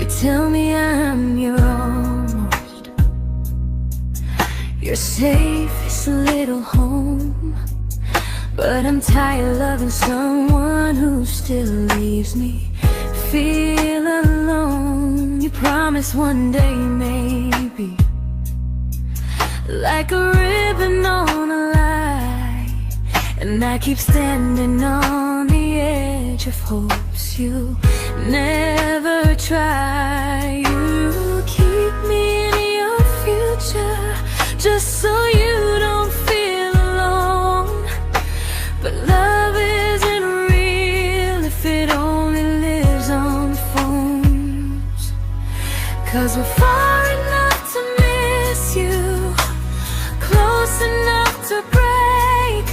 tell me I'm your almost, your safest little home. But I'm tired loving someone who still leaves me feel alone. You promise one day maybe, like a ribbon on a line, and I keep standing on the edge of hopes you never try. You keep me in your future just so you don't feel alone. But love isn't real if it only lives on phones. 'Cause we're far enough to miss you, close enough to break.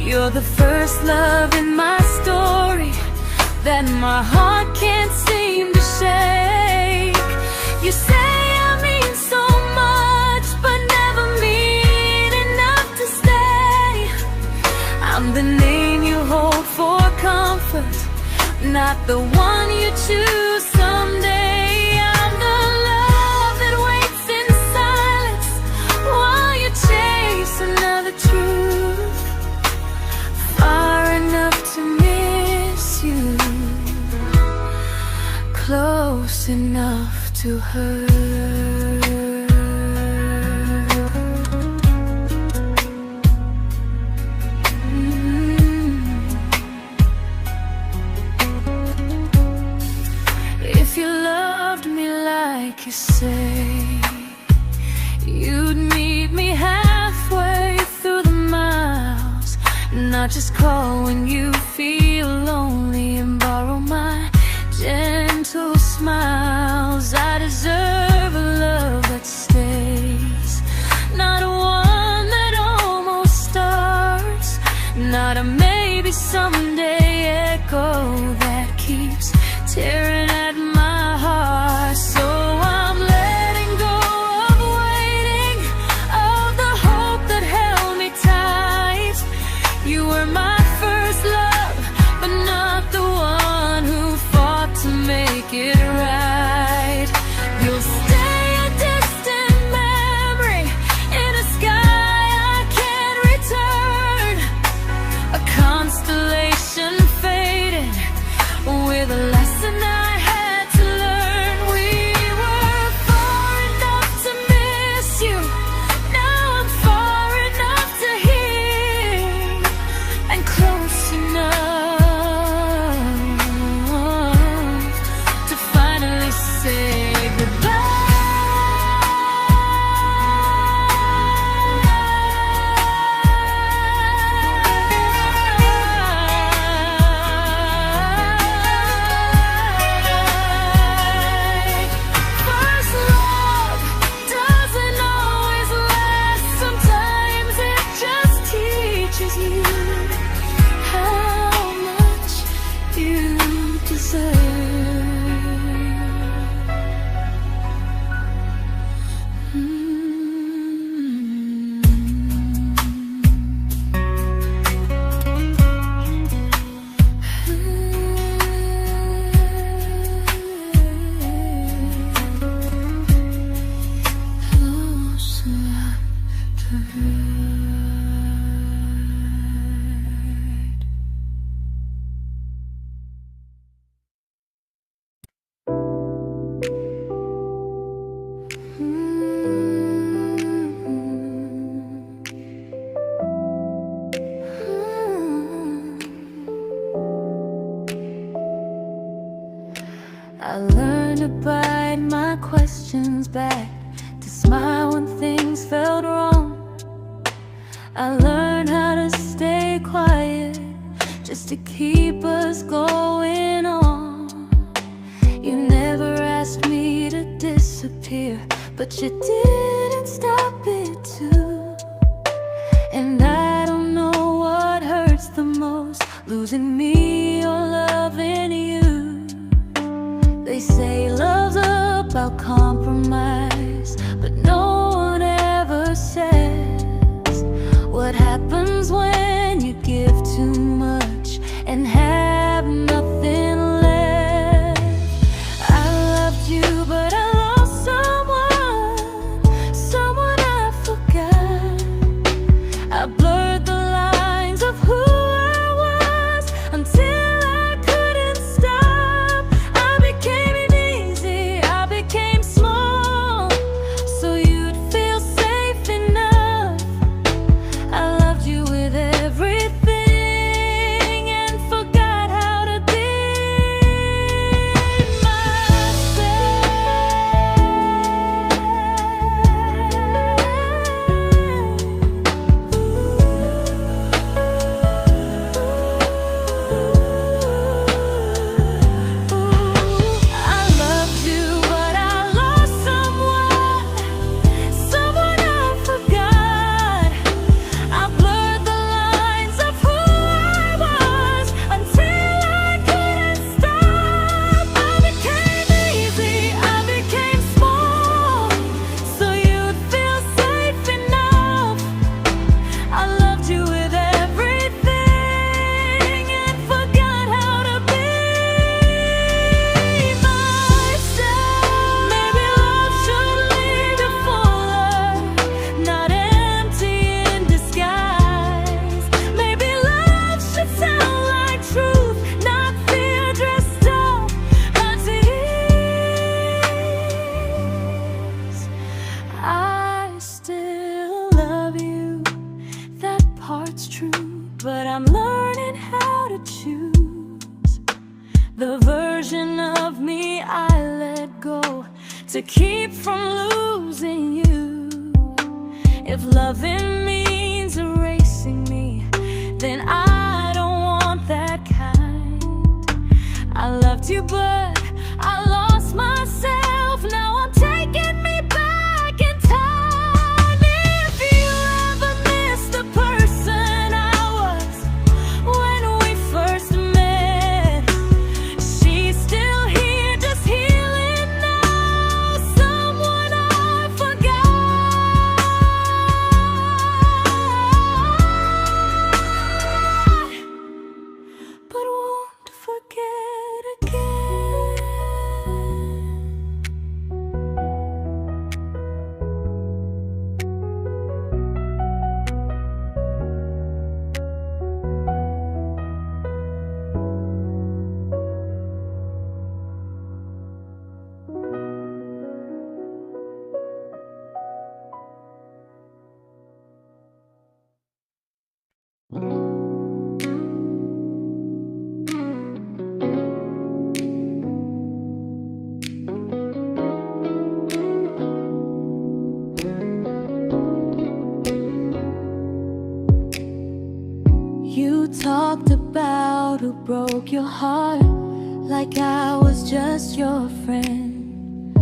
You're the first love in my story that my heart can't seem to shake. You say I mean so much, but never mean enough to stay. I'm the name you hold for comfort, not the one you choose someday. I'm the love that waits in silence while you chase another truth. Far enough to miss you, close enough to hurt. If you loved me like you say, you'd meet me halfway through the miles, not just call when you feel lonely and borrow my gentle smiles. I deserve a love that stays, not one that almost starts, not a maybe someday echo that keeps tearing at my heart. So I'm letting go of waiting, of the hope that held me tight. You were my first love, but not the one who fought to make it right. You'll stay a distant memory in a sky I can't return, a constellation faded with a lesson I had to learn. We were far enough to miss you, now I'm far enough to hear, and close enough to finally say goodbye. First love doesn't always last, sometimes it just teaches you how much you deserve. Close enough to hurt. I learned to bite my questions back, to smile when things felt wrong. I learned how to stay quiet just to keep us going on. You never asked me to disappear, but you didn't stop it too. And I don't know what hurts the most, losing me or loving you. They say love's about compromise, but no one ever says what happens when you give too much and have nothing left. I loved you I'm learning how to choose the version of me I let go to keep from losing you. If loving means erasing me, then I don't want that kind. I loved you, but I lost myself. Now I'm taking me back in time. If you ever miss the person I was when we first met, she's still here, just healing now. Someone I forgot, but won't forget again. You talked about who broke your heart, like I was just your friend.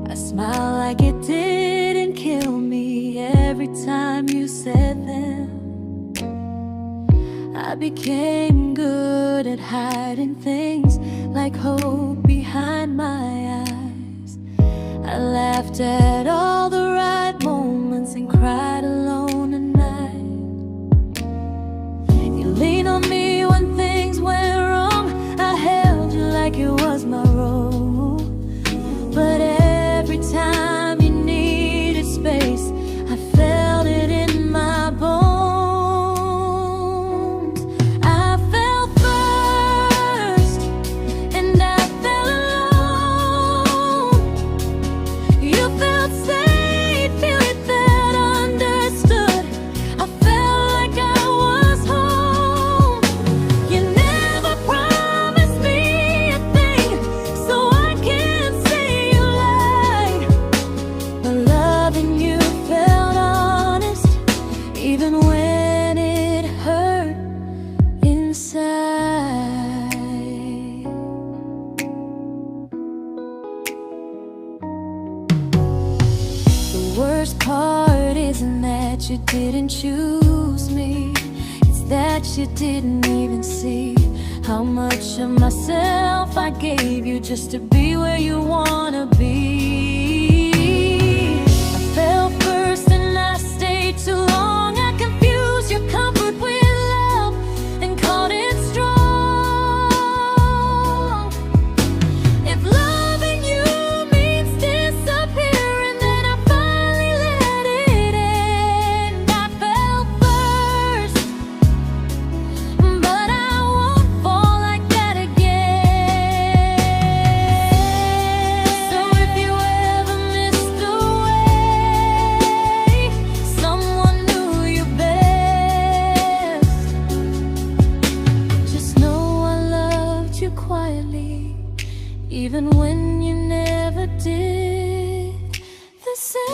I smiled like it didn't kill me every time you said them. I became good at hiding things like hope behind my eyes. I laughed at all the right moments and cried alone at night. You leaned on me when things went wrong. I held you like it was my role. But every time you needed space, I felt it in my bones. I fell first, and I fell alone. You felt safe, feeling that understood. I felt like I was home. You never promised me a thing, so I can't say you lied. But loving you felt honest, even when it hurt inside. The worst part isn't that you didn't choose me, it's that you didn't even see how much of myself I gave you just to be where you wanna be. I fell first and I stayed too long. I confused your comfort with love and called it strong. If loving you means disappearing, then I finally let it end. I fell first, but I won't fall like that again. So if you ever missed the way someone knew you best, just know I loved you quietly, even when you never did the same.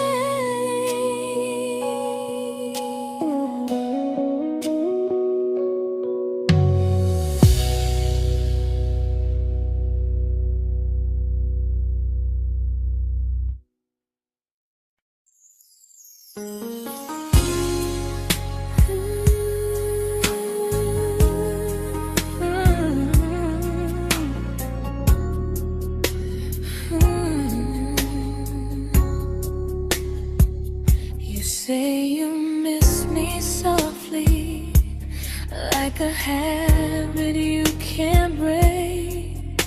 You say you miss me softly, like a habit you can't break.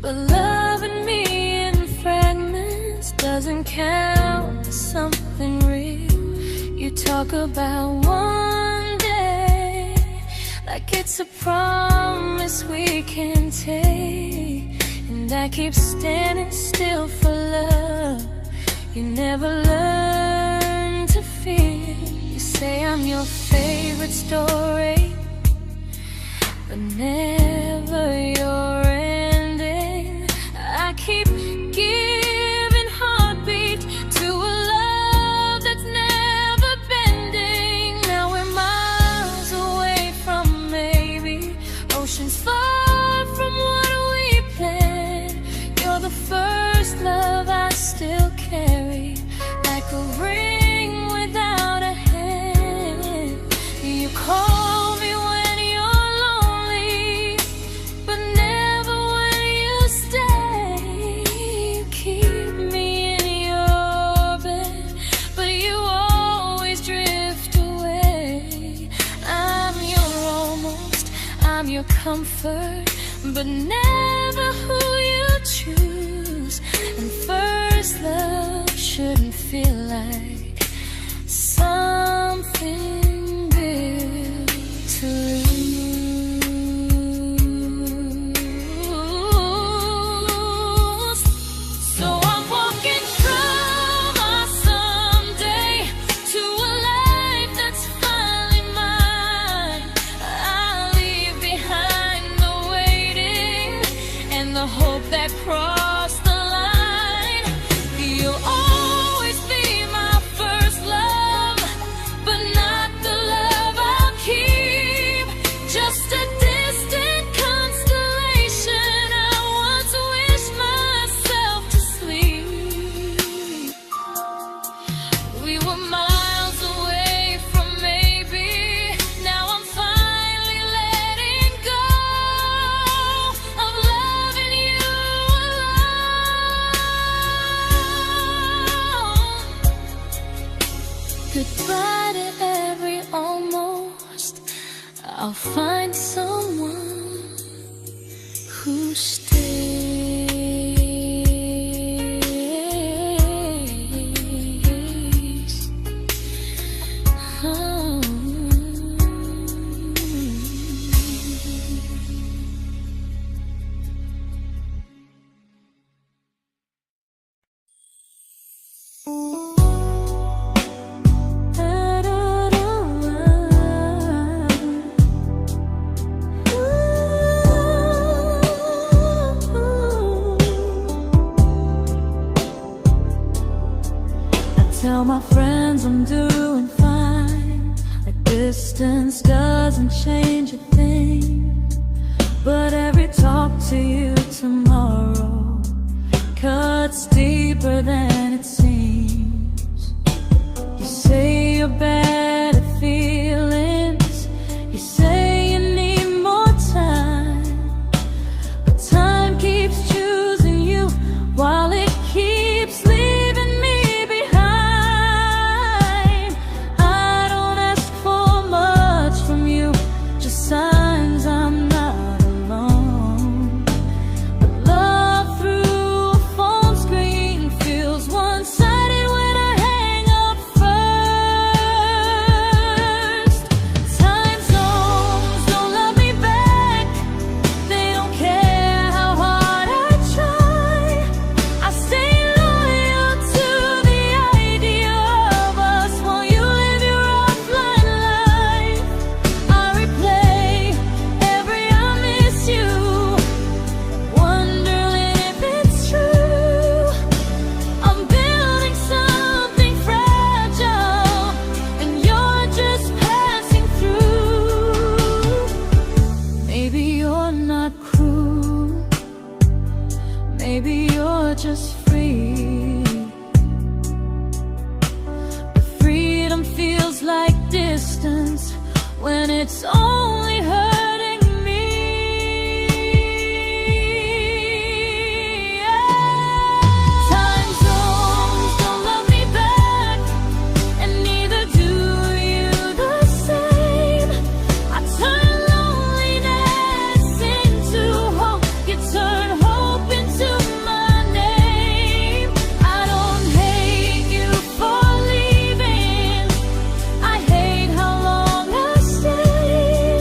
But loving me in fragments doesn't count as something real. You talk about one day like it's a promise we can take, and I keep standing still for love. You never learn to feel. You say I'm your favorite story, but never your ending. I keep giving heartbeat to a love that's never bending. Now we're miles away from maybe, oceans far from what we planned. You're the first love I still carry, like a ring without a hand. You call me when you're lonely, but never when you stay. You keep me in your bed, but you always drift away. I'm your almost, I'm your comfort, but never who you choose. And first love shouldn't feel like something built to lose. So I'm walking through my someday to a life that's finally mine. I'll leave behind the waiting and the hope that crossed the line. You'll always be my first love, but not the love I'll keep. Just a distant constellation I once wished myself to sleep. We were miles away from maybe, now I'm finally letting go of loving you alone. Goodbye to every almost, I'll find someone who stays. Oh. Tell my friends I'm doing fine, like distance doesn't change a thing. But every talk to you tomorrow cuts deeper than it seems. You say you're bad at feelings, you say you need more time, but time keeps choosing you while it keeps leaving me behind. I don't ask for much from you, just signs I'm not alone. But love through a phone screen feels one-sided when I hang up first. Time zones don't love me back, they don't care how hard I try. I stay loyal to the idea of us while you live your offline life. I replay every I miss you, wondering if it's true. I'm building something fragile, and you're just passing through. Maybe you're not cruel, maybe you're just free. But freedom feels like distance when it's only hurting me. Time zones don't love me back, and neither do you the same. I turn loneliness into hope, you turn hope into my name. I don't hate you for leaving, I hate how long I stayed.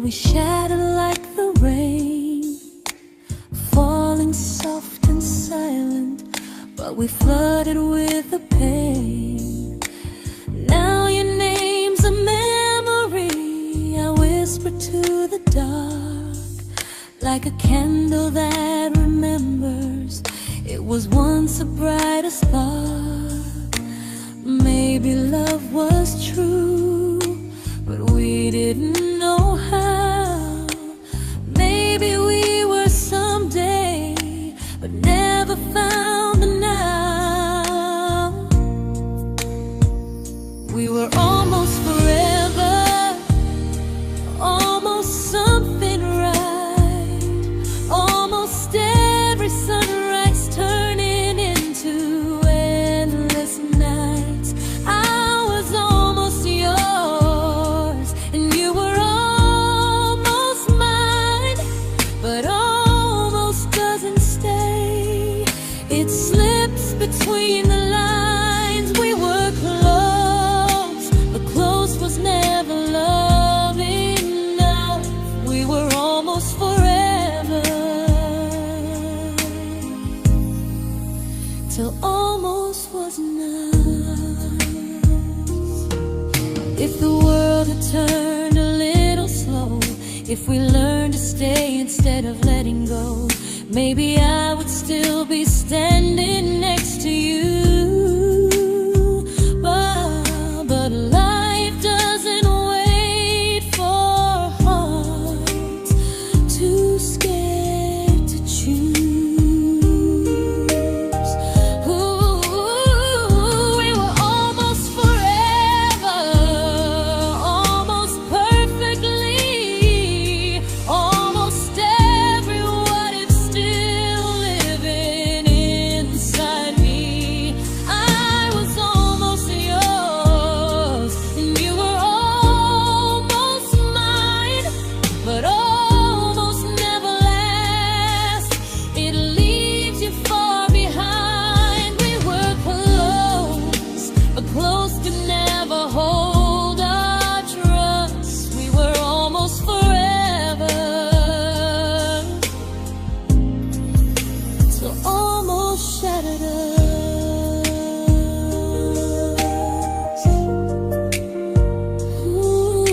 we shattered like the rain, falling soft and silent, but we flooded with the pain. Now your name's a memory I whisper to the dark, like a candle that remembers it was once a brighter spark. Maybe love was true, but we didn't know how. Maybe we were someday, but never found the now. We were almost forever, almost something right, almost every sunrise turning into endless nights. I was almost yours, and you were almost mine, but almost doesn't stay. It slips between the lines. We were close, but close was never love enough. We were almost forever, till almost was enough. If the world had turned a little slow, if we learned to stay instead of letting go, maybe I would still be standing next to you. But life doesn't wait for hearts too scared to choose. Ooh, we were almost forever, almost perfectly, almost every what if still living inside me. I was almost yours, and you were almost mine, but almost never lasts. It leaves you far behind. We were close, but close could never hold our trust. We were almost forever, till almost shattered us. Ooh,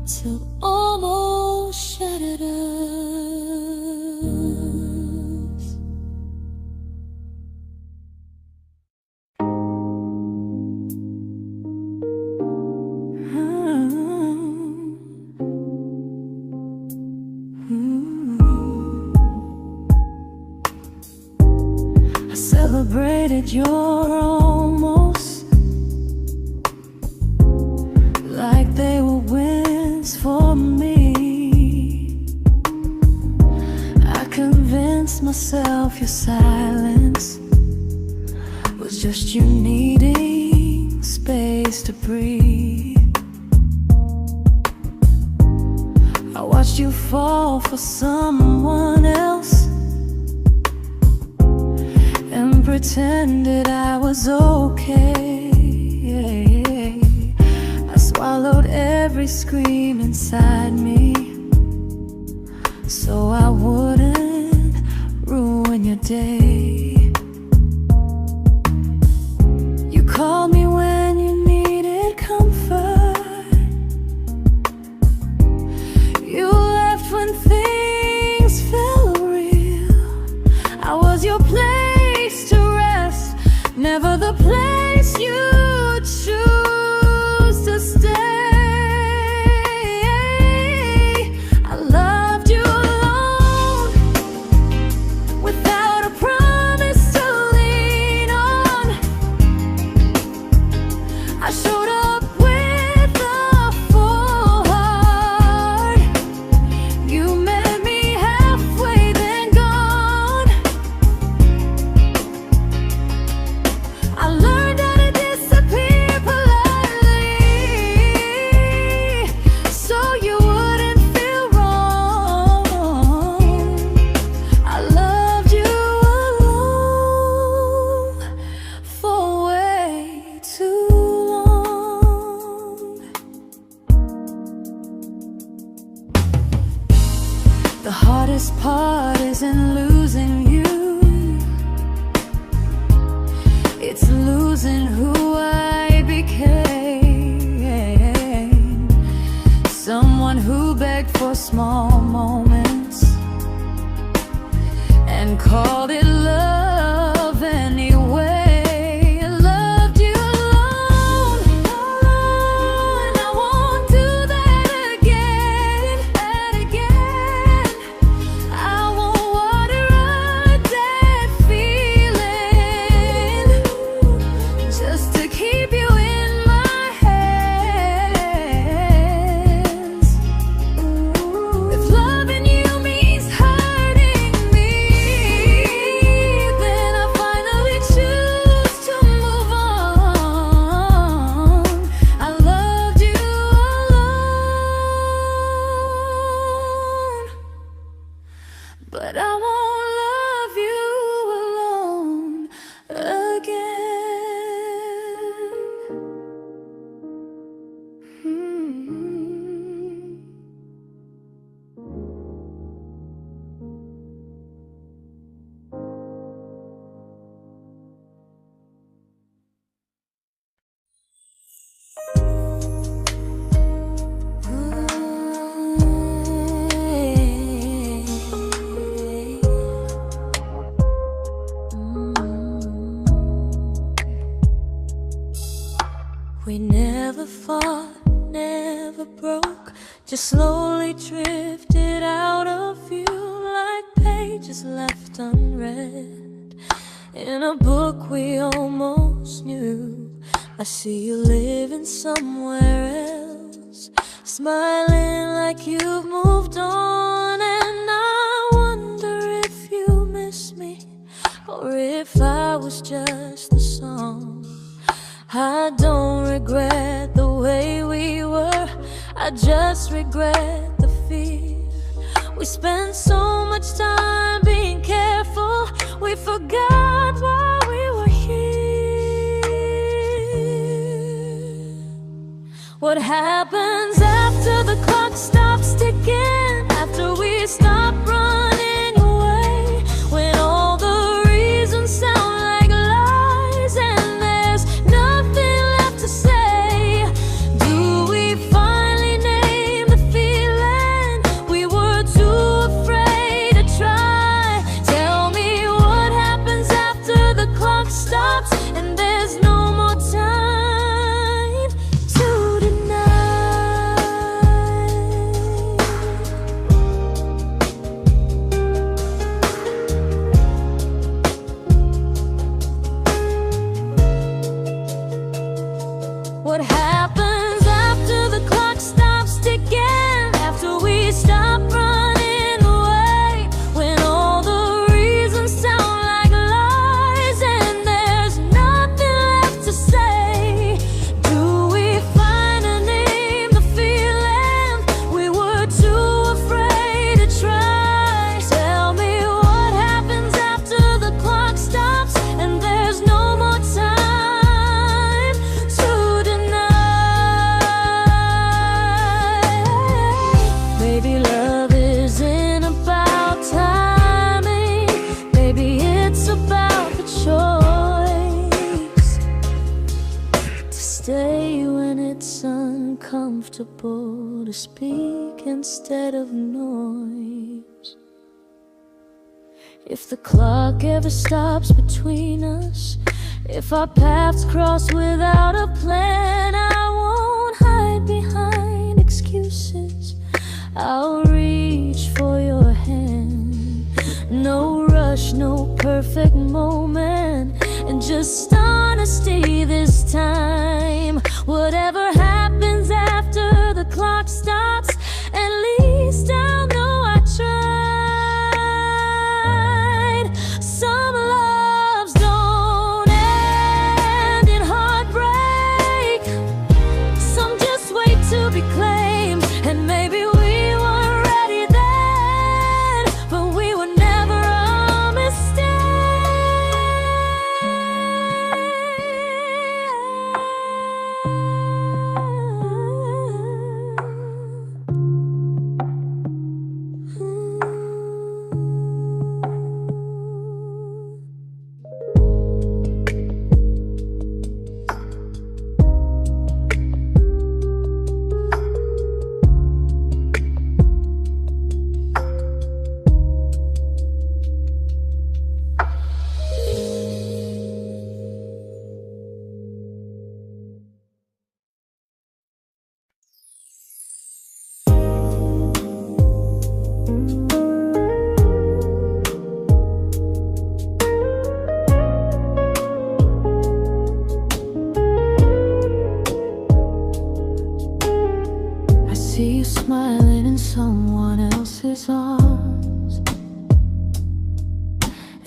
till almost shattered us. I celebrated your almost like they were wins for me. I convinced myself your silence was just you needing space to breathe. I watched you fall for someone else and pretended I was okay. I swallowed every scream inside me so I wouldn't ruin your day. You called me when you needed comfort. You left when things felt real. I was your place to rest, never the place you choose to stay. I loved you alone, without a promise to lean on. I showed up with a full heart. You met me halfway, then gone. I learned how to disappear heart isn't losing you, it's losing who I became. Someone who begged for small moments and called it love anyway. Loved you alone, and I won't do that again, and again. I won't water a dead feeling just to keep you in my hands. If loving you means hurting me, then I finally choose to move on. I loved you alone, but I won't love you alone again. We never fought, never broke, just slowly drifted out of view like pages left unread in a book we almost knew. I see you living somewhere else, smiling like you've moved on, and I wonder if you miss me or if I was just a song. I don't regret the way we were, I just regret the fear. We spent so much time being careful, we forgot why we were here. What happens after the clock stops ticking, after we stop running away, when all the reasons sound like lies and there's nothing left to say? Do we finally name the feeling we were too afraid to try? Tell me what happens after the clock stops and there's no more time to deny. What happens after the clock stops ticking, after we stop running away, when all the reasons sound like lies and there's nothing left to say? Do we finally name the feeling we were too afraid to try? Tell me what happens after the clock stops and there's no more time to deny. Maybe love isn't about timing, maybe it's about the choice to stay when it's uncomfortable, to speak instead of noise. If the clock ever stops between us, if our paths cross without a plan, I won't hide behind excuses, I'll reach for your hand. No rush, no perfect moment, and just honesty this time. Whatever happens after the clock stops, at least I'll know I tried. Some loves don't end in heartbreak, some just wait to be claimed, and maybe we weren't ready then, but we were never a mistake.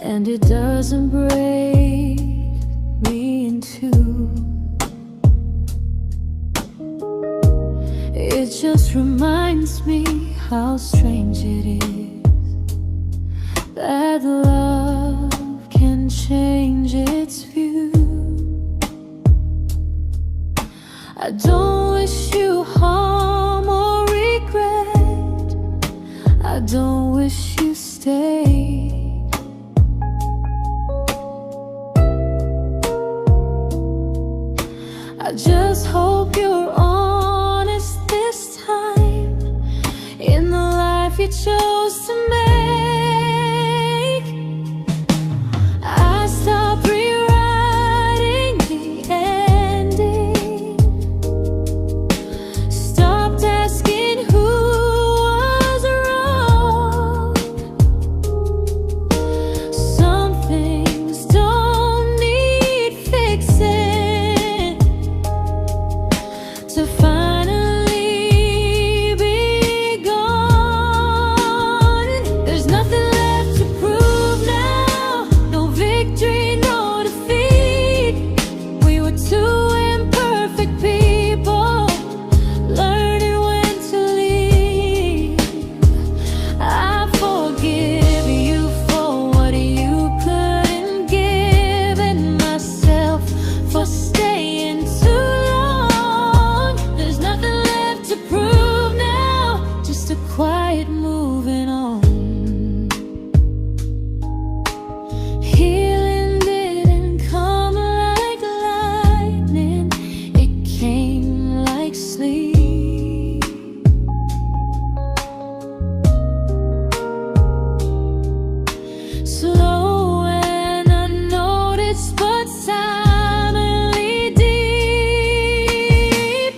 and it doesn't break me in two. It just reminds me how strange it is that love can change its view. I don't wish you harm or regret. I don't wish you stay. I just hope you're honest this time in the life you chose to make. I stopped rewriting the ending, stopped asking who was wrong. Some things don't need fixing to finally be gone. There's nothing left to prove now, no victory, no defeat. We were two imperfect people, learning when to leave. I forgive you for what you couldn't give, and myself for staying too long. There's nothing left to prove now, just a quiet moving on. Healing didn't come like lightning, it came like sleep. Slow and unnoticed, but silently deep.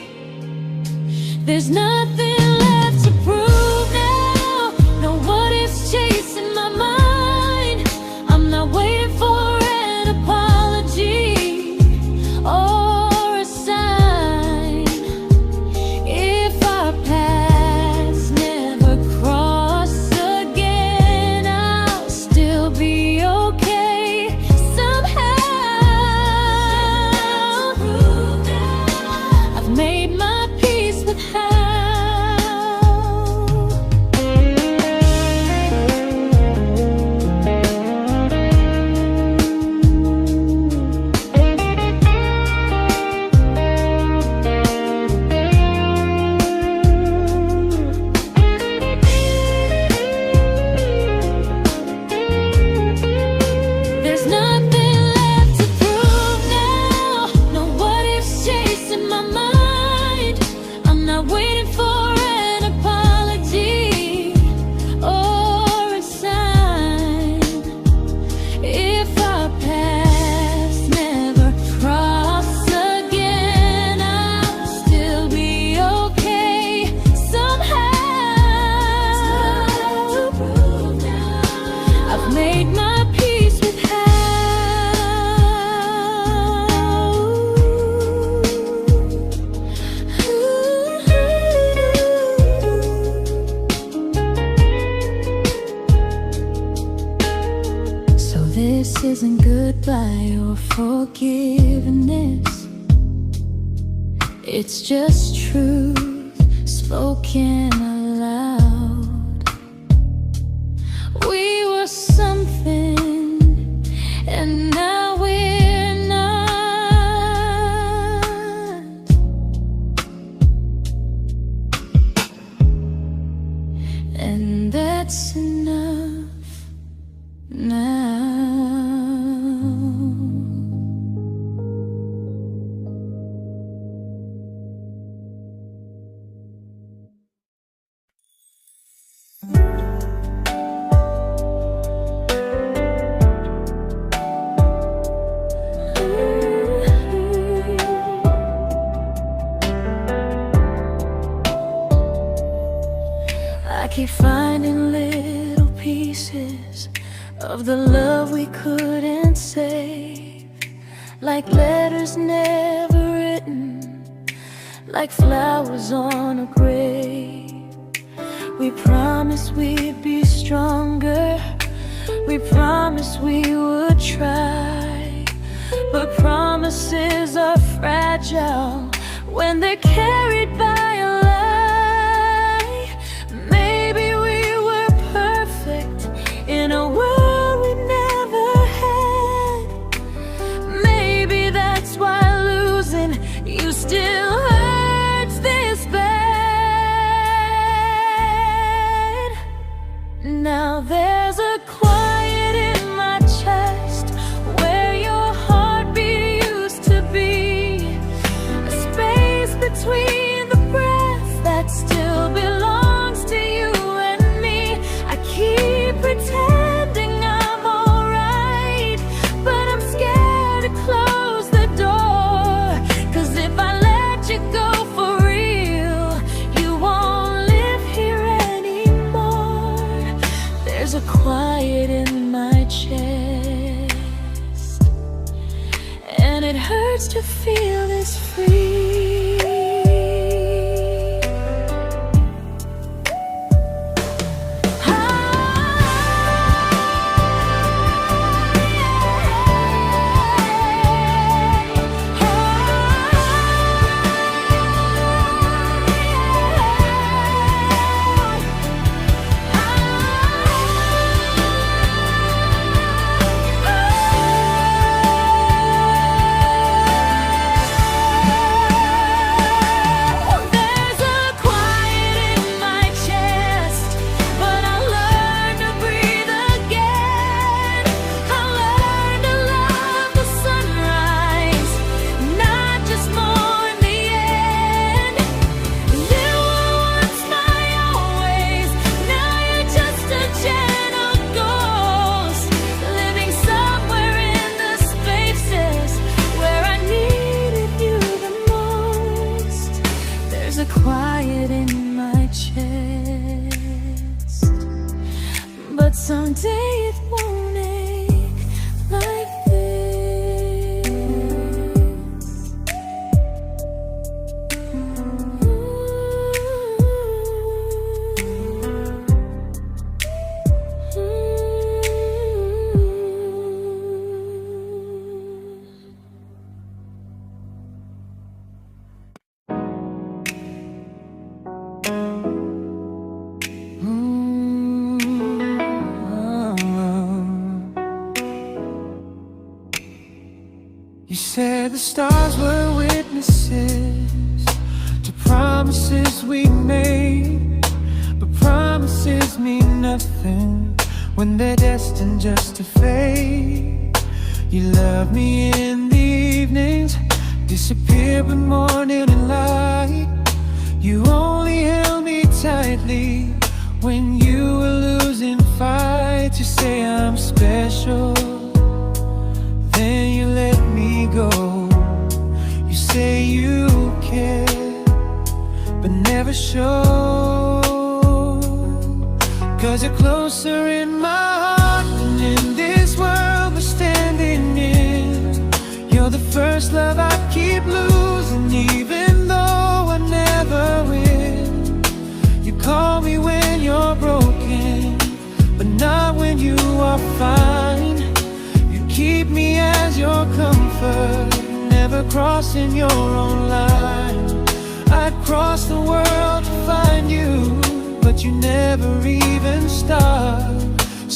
There's nothing left to prove now, no what ifs chasing my mind. I'm not waiting for an apology or a sign. If our paths never cross again, I'll still be okay somehow. I've made my peace with how. There's nothing left to prove now, no what ifs chasing my mind. I'm not waiting for an apology or a sign. If our paths never cross again, I'll still be okay somehow. I've made my peace with how. So this isn't goodbye or forgiveness, it's just truth spoken aloud. We were something, and now we're not. And that's enough now. I keep finding little pieces of the love we couldn't save, like letters never written, like flowers on a grave. We promised we'd be stronger, We promised we would try, but promises are fragile when they're carried by a lie. Maybe we were perfect in a world we never had. Maybe that's why losing you still hurts this bad. Now there's a quiet in my chest where your heartbeat used to be, a space between the breath that still belongs to you and me. I keep pretending I'm alright, but I'm scared to close the door. 'Cause if I let you go for real, you won't live here anymore. There's a quiet in my chest, and it hurts to feel this free. Quiet in my chest, but someday it won't ache like this. You said the stars were witnesses to promises we made, but promises mean nothing when they're destined just to fade. You love me in the evenings, disappear when morning and light. You only held me tightly when you were losing fights. You say I'm special, then you let me go. You say you care, but never show. 'Cause you're closer in my heart than in this world we're standing in. You're the first love I keep losing, even though I never win. You call me when you're broken, but not when you are fine. Keep me as your comfort, never crossing your own line. I'd cross the world to find you, but you never even start.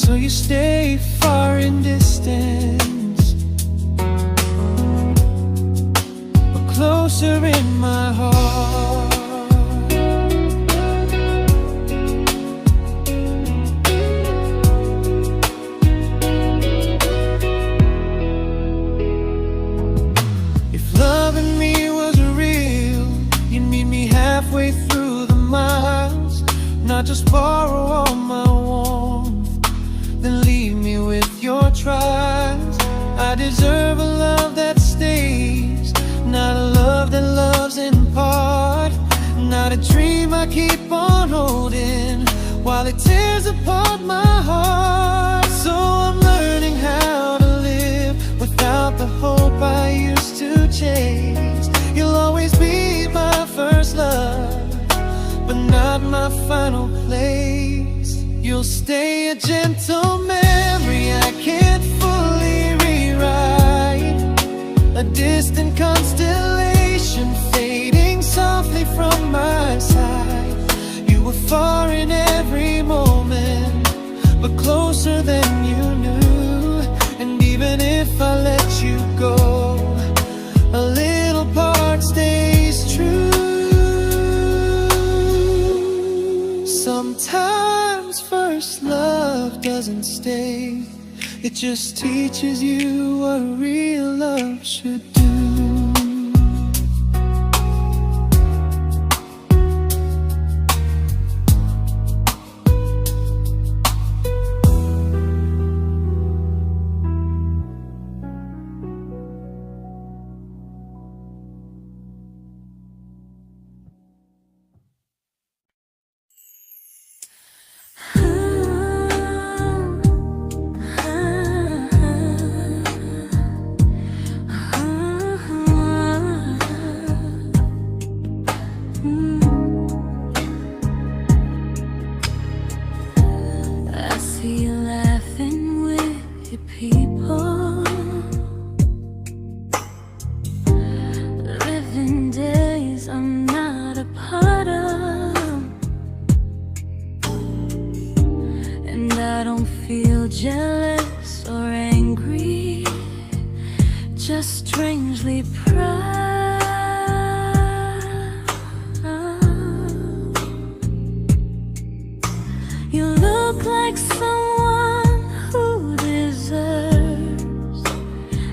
So you stay far in distance, but closer in my heart. Halfway through the miles, not just borrow all my warmth, then leave me with your trials. I deserve a love that stays, not a love that loves in part. Not a dream I keep on holding while it tears apart my heart. So I'm learning how to live without the hope I used to chase. You'll always be my first love, but not my final place. You'll stay a gentle memory distant constellation fading softly from my side. You were far in every moment, but closer than you knew. And even if I let you go, a little part stays true. Sometimes first love doesn't stay, it just teaches you what real love should do. Jealous or angry, just strangely proud. You look like someone who deserves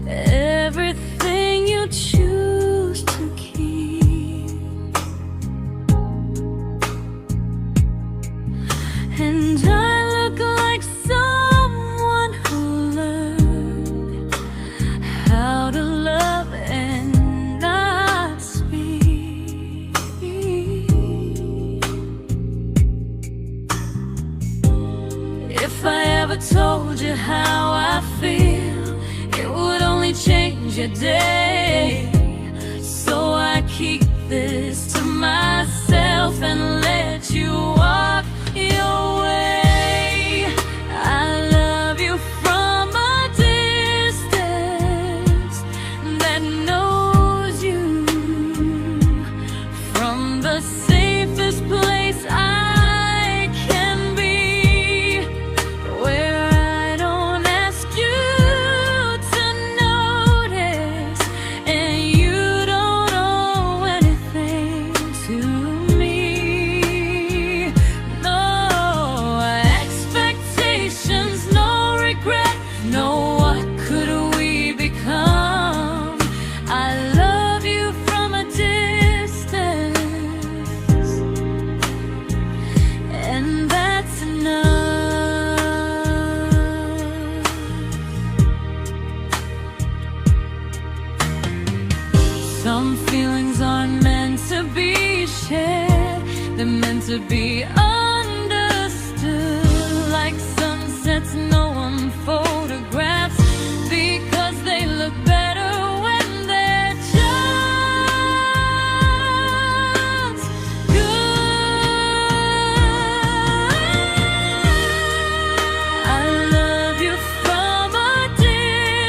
everything you choose to keep. And I look like someone who learned how to love and not speak. If I ever told you how I feel, it would only change your day. So I keep this to myself and let you walk your way. I love you from a distance that knows you, from the safest place I can be, where I don't ask you to notice and you don't owe anything to me. No expectations, no regret, no what could we become. I love you from a distance, and that's enough. Some feelings aren't meant to be shared, they're meant to be understood. Like sunsets no one photographs, because they look better when they're just good. I love you from a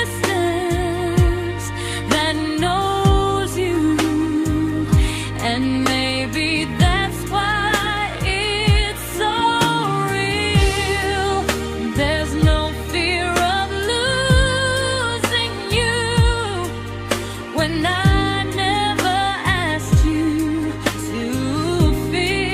distance that knows you, and maybe that's why it's so real. There's no fear of losing you when I never asked you to feel.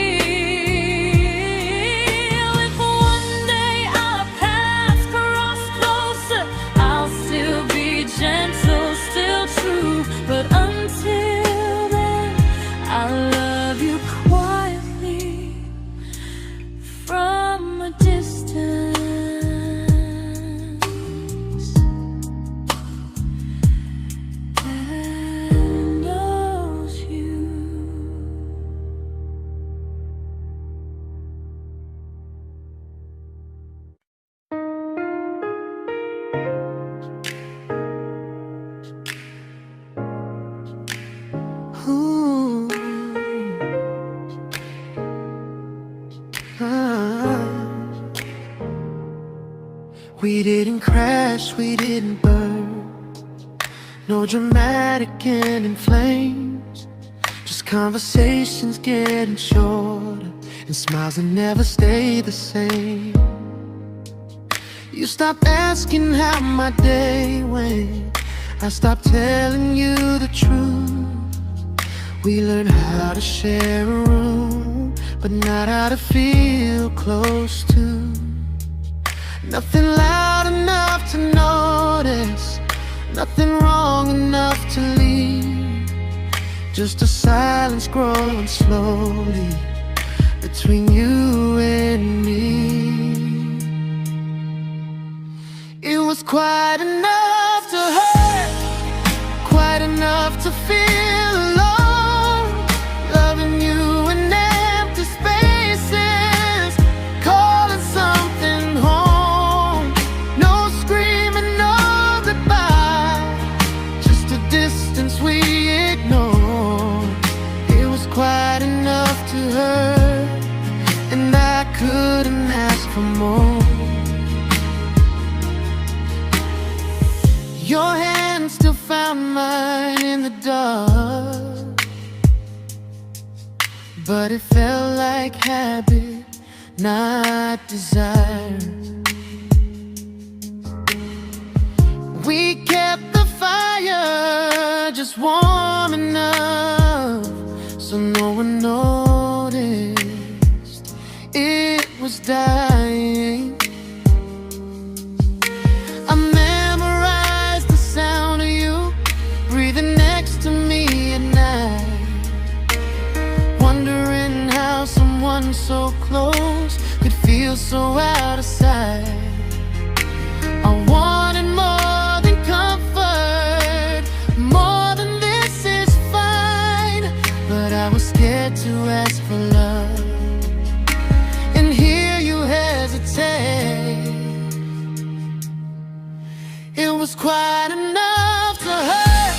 If one day our paths cross closer, I'll still be gentle, still true. But until then, I love you quietly from a distance that knows you. Ooh. Ah. We didn't crash, we didn't burn. No dramatic ending flames, just conversations getting shorter, and smiles that never stay the same. You stopped asking how my day went, I stopped telling you the truth. We learned how to share a room, but not how to feel close to. Nothing loud enough to notice, nothing wrong enough to leave. Just a silence growing slowly between you and me. It was quite enough to hurt, quite enough to feel alone. Loving you in empty spaces, calling something home. No screaming, no goodbye, just a distance we ignored. It was quite enough to hurt, and I couldn't ask for more. Your hand still found mine in the dark, but it felt like habit, not desire. We kept the fire just warm enough so no one noticed it was dying. I memorized the sound of you breathing next to me at night, wondering how someone so close could feel so out of sight. I wanted more than comfort, more than this is fine, but I was scared to ask for love, and here you hesitate. It was quite enough to hurt,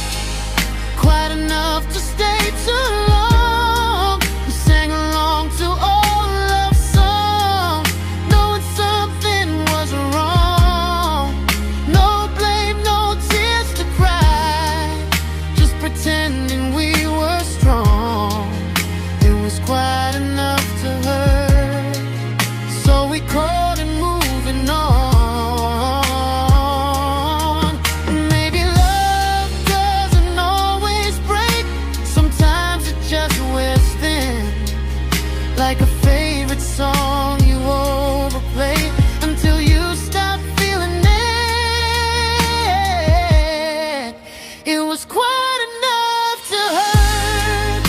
quite enough to stay too long. We sang along to old love songs, knowing something was wrong. No blame, no tears to cry, just pretending we were strong. It was quite enough to hurt, so we called it moving on. Like a favorite song you overplay until you stop feeling it. It was quite enough to hurt.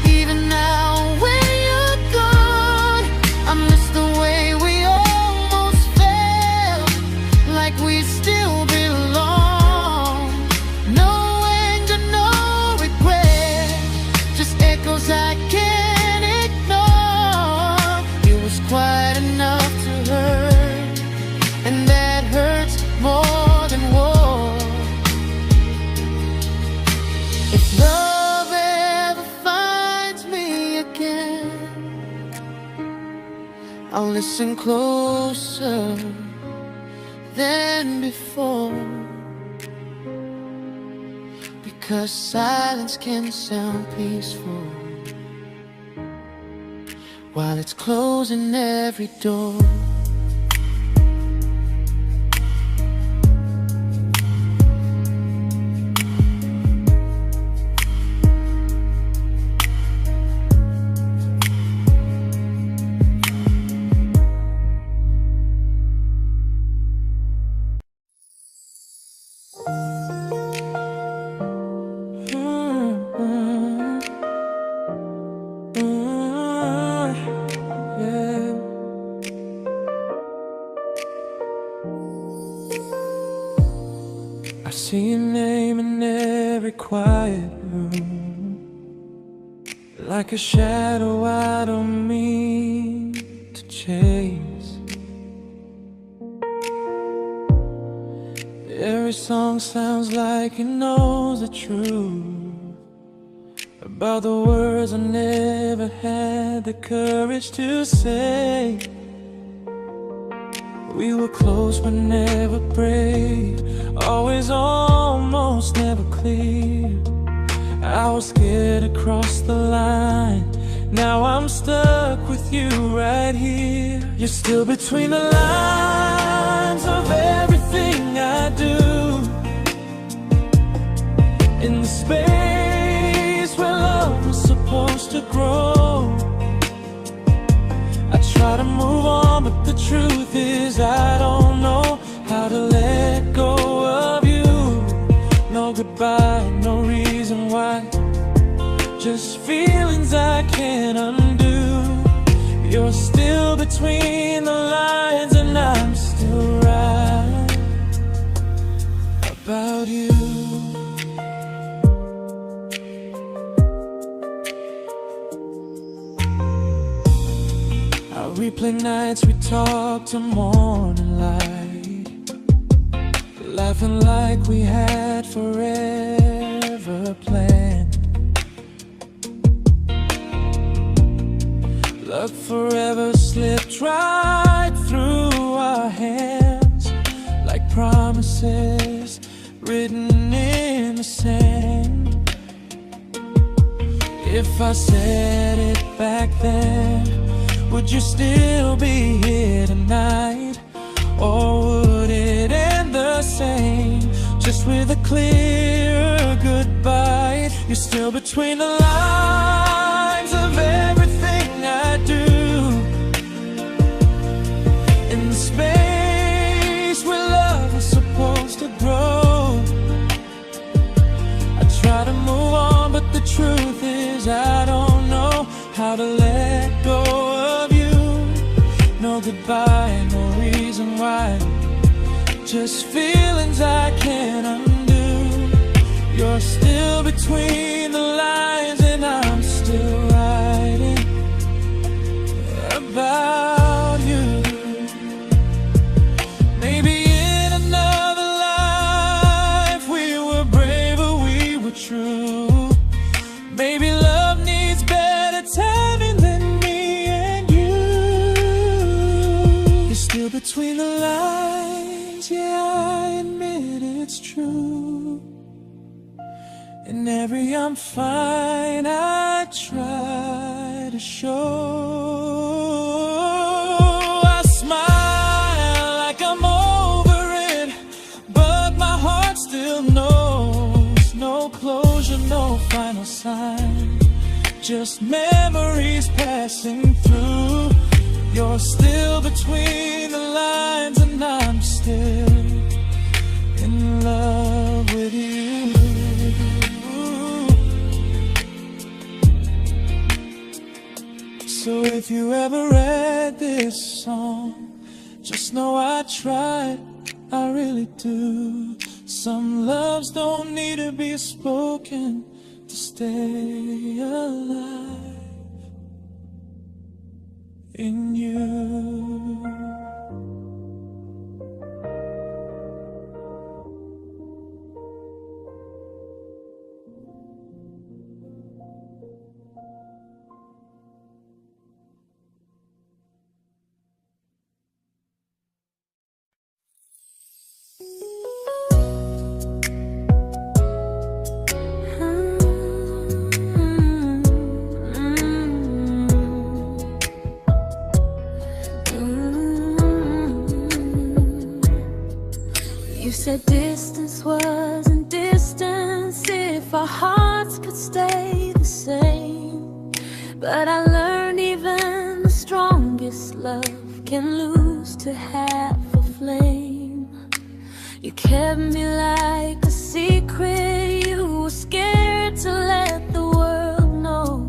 Even now when you're gone, I miss the way we almost felt, like we still belong. No anger, no regret, just echoes I can't ignore. Quite enough to hurt, and that hurts more than war. If love ever finds me again, I'll listen closer than before, because silence can sound peaceful while it's closing every door. I see your name in every quiet room, like a shadow I don't mean to chase. Every song sounds like it knows the truth about the words I never had the courage to say. We were close but never brave, always almost, never close. clear. I was scared to cross the line. Now I'm stuck with you right here. You're still between the lines of everything I do. In the space where love was supposed to grow. I try to move on, but the truth is I don't know how to let go of you. No goodbye, no reason why. Just feelings I can't undo. You're still between the lines, and I'm still right about you. I replay nights we talk till morning light, laughing like we had forever planned. Love forever slipped right through our hands, like promises written in the sand. If I said it back then, would you still be here tonight? Or would it end the same, just with a clear goodbye? You're still between the lines of everything I do. In the space where love was supposed to grow. I try to move on, but the truth is I don't know how to let go of you. No goodbye, no reason why. Just feelings I can't undo. You're still between the lines, and I'm still writing about you. Maybe in another life we were braver, we were true. Maybe love needs better timing than me and you. You're still between the lines, yeah, I admit it's true. In every I'm fine I try to show. I smile like I'm over it, but my heart still knows. No closure, no final sign, just memories passing through. You're still between the lines, and I'm still in love with you. So if you ever read this song, just know I tried, I really do. Some loves don't need to be spoken to stay alive in you. You said distance wasn't distance if our hearts could stay the same. But I learned even the strongest love can lose to half a flame. You kept me like a secret you were scared to let the world know.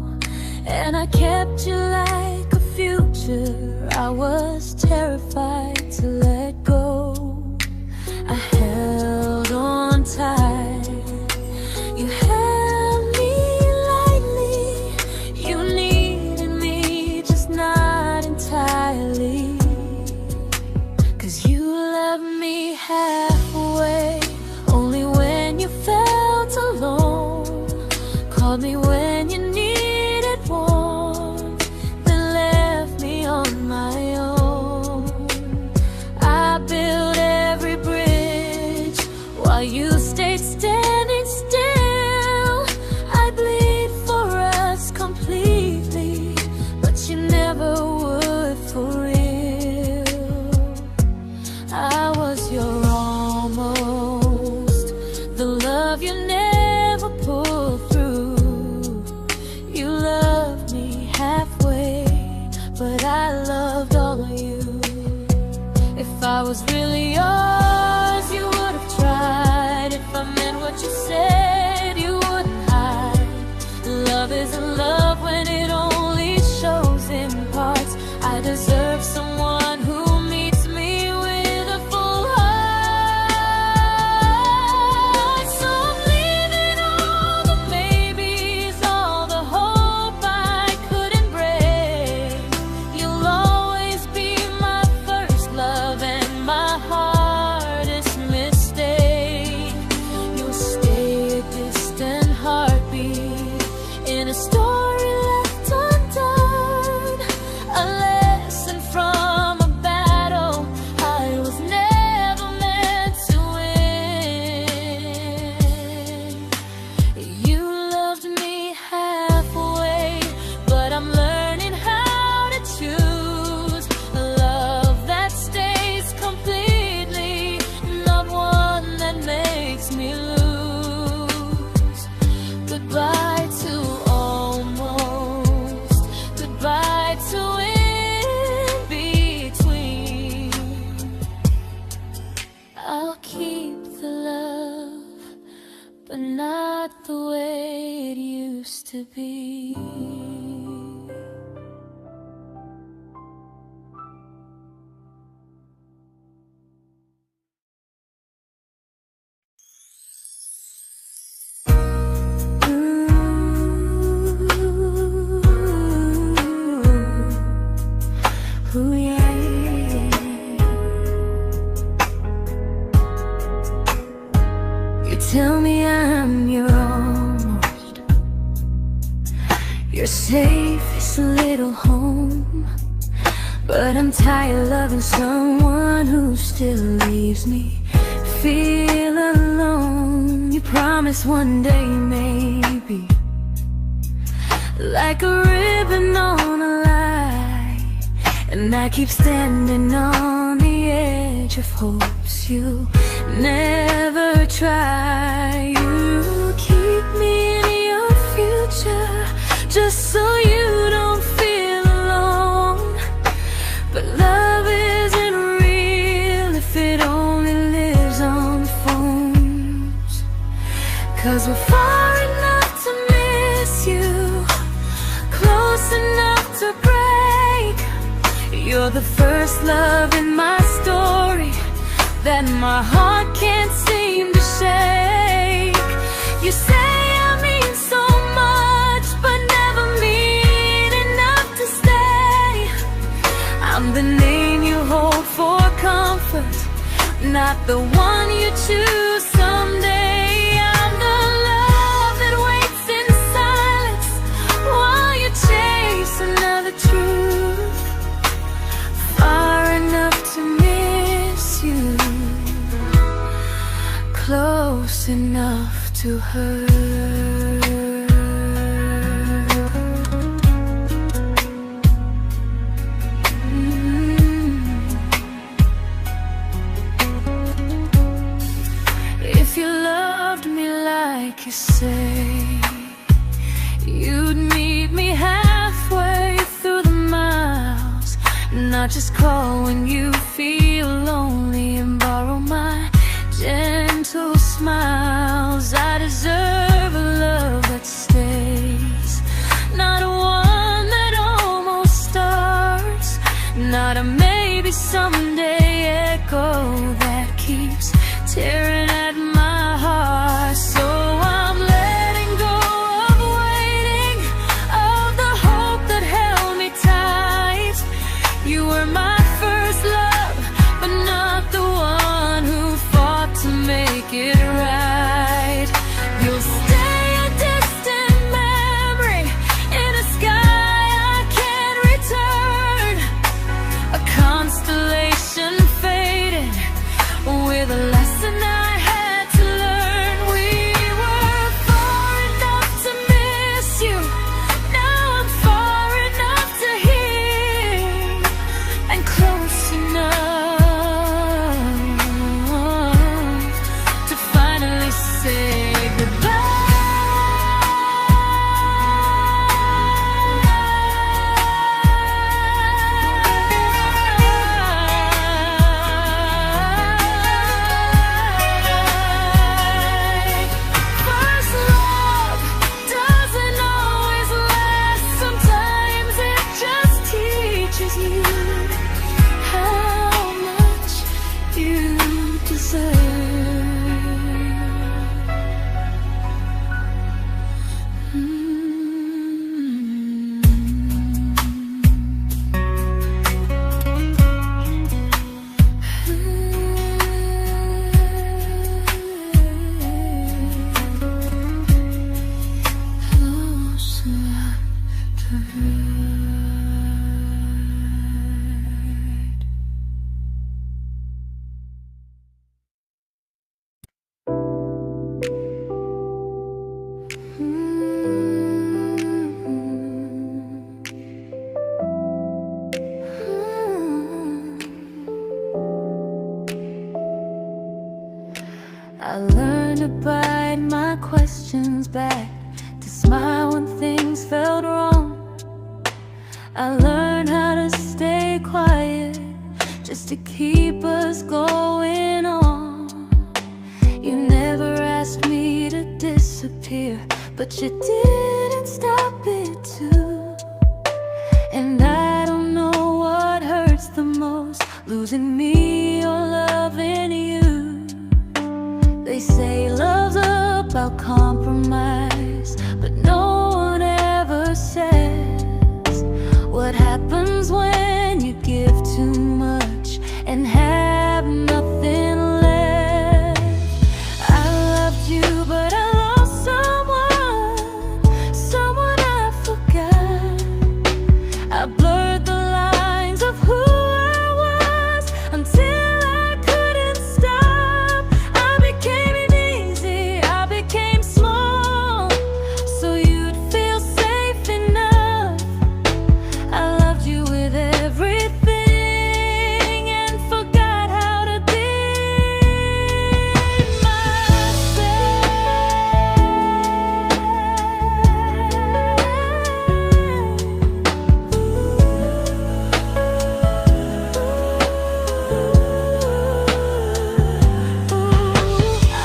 And I kept you like a future I was terrified to let go. I held on tight, you held me lightly. You needed me, just not entirely. 'Cause you loved me halfway, only when you felt alone. Called me when you needed warmth, then left me on my own. I built every bridge while you stayed standing still. love you never pulled through. You loved me halfway, but I loved all of you. If I was really yours, you would have tried. If I meant what you said, you wouldn't hide. Love isn't love when it only shows in parts. I deserve someone who meets me with a full heart. So I'm leaving all the maybes, all the hope I couldn't break. You'll always be my first love and my hardest mistake. You'll stay a distant heartbeat in a story left undone, a lesson from a battle I was never meant to win. You loved me halfway, but I'm learning how to choose a love that stays completely, not one that makes me lose. Goodbye to almost, goodbye to in between. I'll keep the love, but not the way it used to be. Ooh, yeah, yeah. You tell me I'm your almost, your safest little home, but I'm tired loving someone who still leaves me feel alone. You promise one day maybe, like a ribbon on a line, and I keep standing on the edge of hopes you never try. You keep me in your future just so you don't feel alone. But love isn't real if it only lives on phones. 'Cause we're far enough to miss you, close enough to break. You're the first love in my story that my heart can't seem to shake. You say I mean so much, but never mean enough to stay. I'm the name you hold for comfort, not the one you choose someday. I'm the love that waits in silence while you chase another truth. Far enough to miss you, close enough to hurt. If you loved me like you say, you'd meet me halfway through the miles, not just call when you feel lonely and borrow my gentle smiles. I deserve a love that stays, not one that almost starts, not a maybe someday echo that keeps tearing at my heart. So I'm letting go of waiting, of the hope that held me tight. You were my first love, but not the one I learned to bite my questions back, to smile when things felt wrong. I learned how to stay quiet, just to keep us going on. You never asked me to disappear, but you didn't stop it too. And I don't know what hurts the most, losing me or loving you. They say love's about compromise, but no one ever says what happens when you give too much and have nothing left. I loved you, but I lost someone I forgot. I blurred the lines of who I was until I couldn't stop. I became easy, I became small, so you'd feel safe enough. I loved you with everything and forgot how to be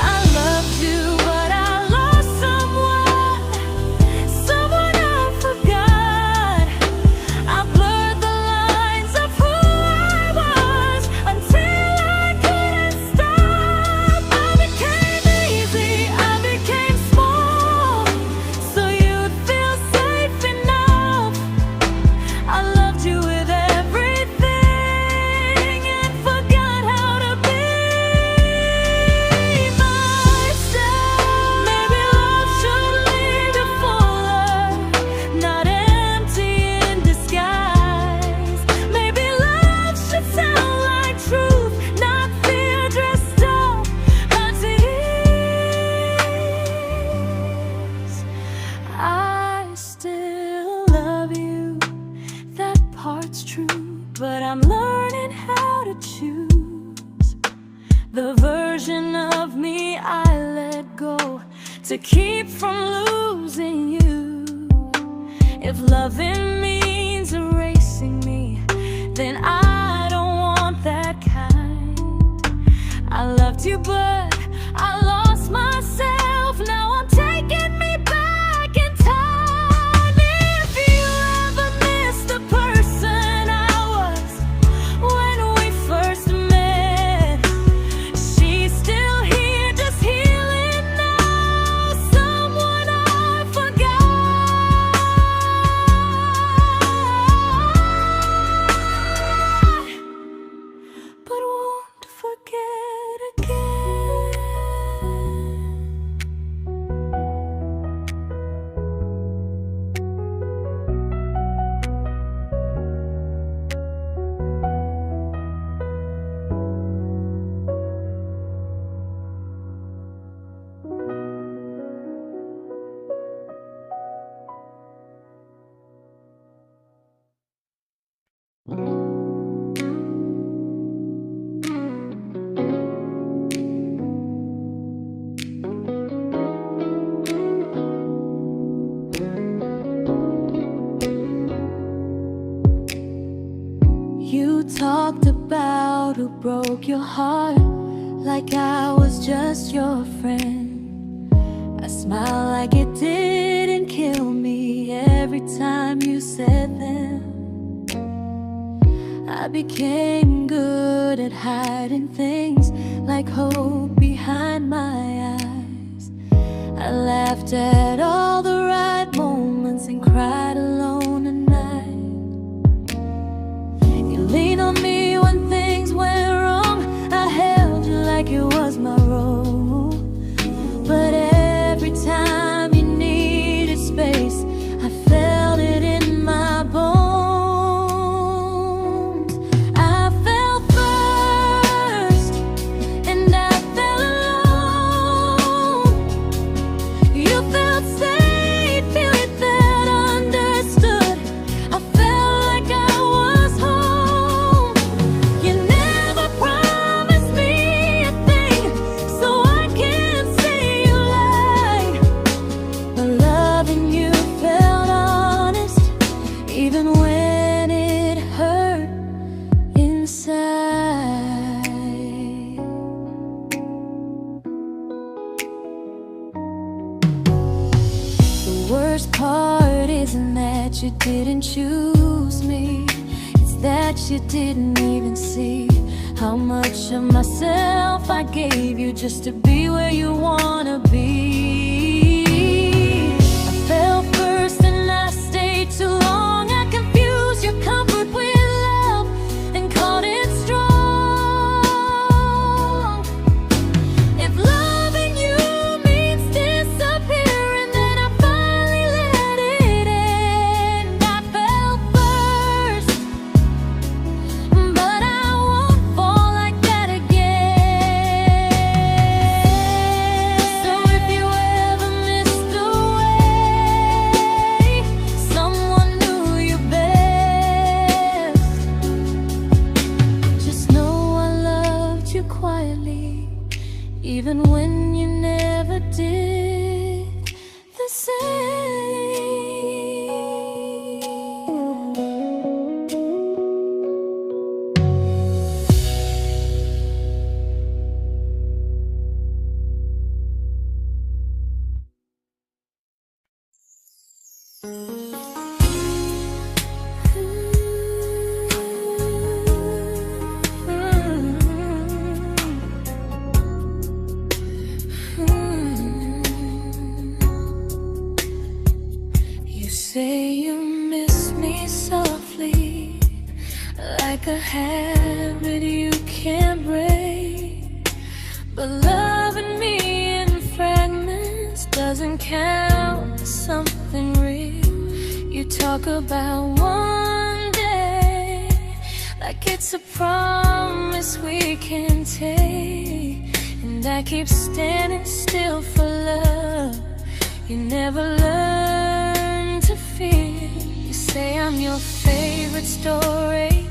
I loved you, but I lost someone I forgot. I blurred the lines of who I was until I couldn't stop. I became easy, I became small, so you'd feel safe enough. I loved you with everything and forgot how to be myself. Maybe love should lead you fuller, not empty in disguise. Maybe love should sound like truth, not fear dressed up as ease. I still love you, that part's true, but I'm learning how to choose the version of me I let go to keep from losing you. If loving means erasing me, then I don't want that kind. I loved you, but I lost myself. Now I'm taking me back in time. If you ever missed the person I was when we first met, she's still here, just healing now. Someone I forgot, but won't forget again. You talked about who broke your heart, like I was just your friend. I smile like it didn't kill me every time you said them. I became good at hiding things like hope behind my eyes. I laughed at all the right moments and cried alone at night. You leaned on me when things went wrong. I held you like it was my role. But every time you needed space, I felt it in my bones. I fell first, and I fell alone. You felt safe. worst part isn't that you didn't choose me, it's that you didn't even see how much of myself I gave you just to be where you wanna be. I fell first and I stayed too long. I confused your comfort with love and called it strong. If loving you means disappearing, then I finally let it end. I fell first, but I won't fall like that again. So if you ever missed the way someone knew you best, just know I loved you quietly, even when you never did the same. You say you miss me softly, like a habit you can't break. But loving me in fragments doesn't count as something real. You talk about one day like it's a promise we can take, and I keep standing still for love. You never learn to feel. You say I'm your favorite story,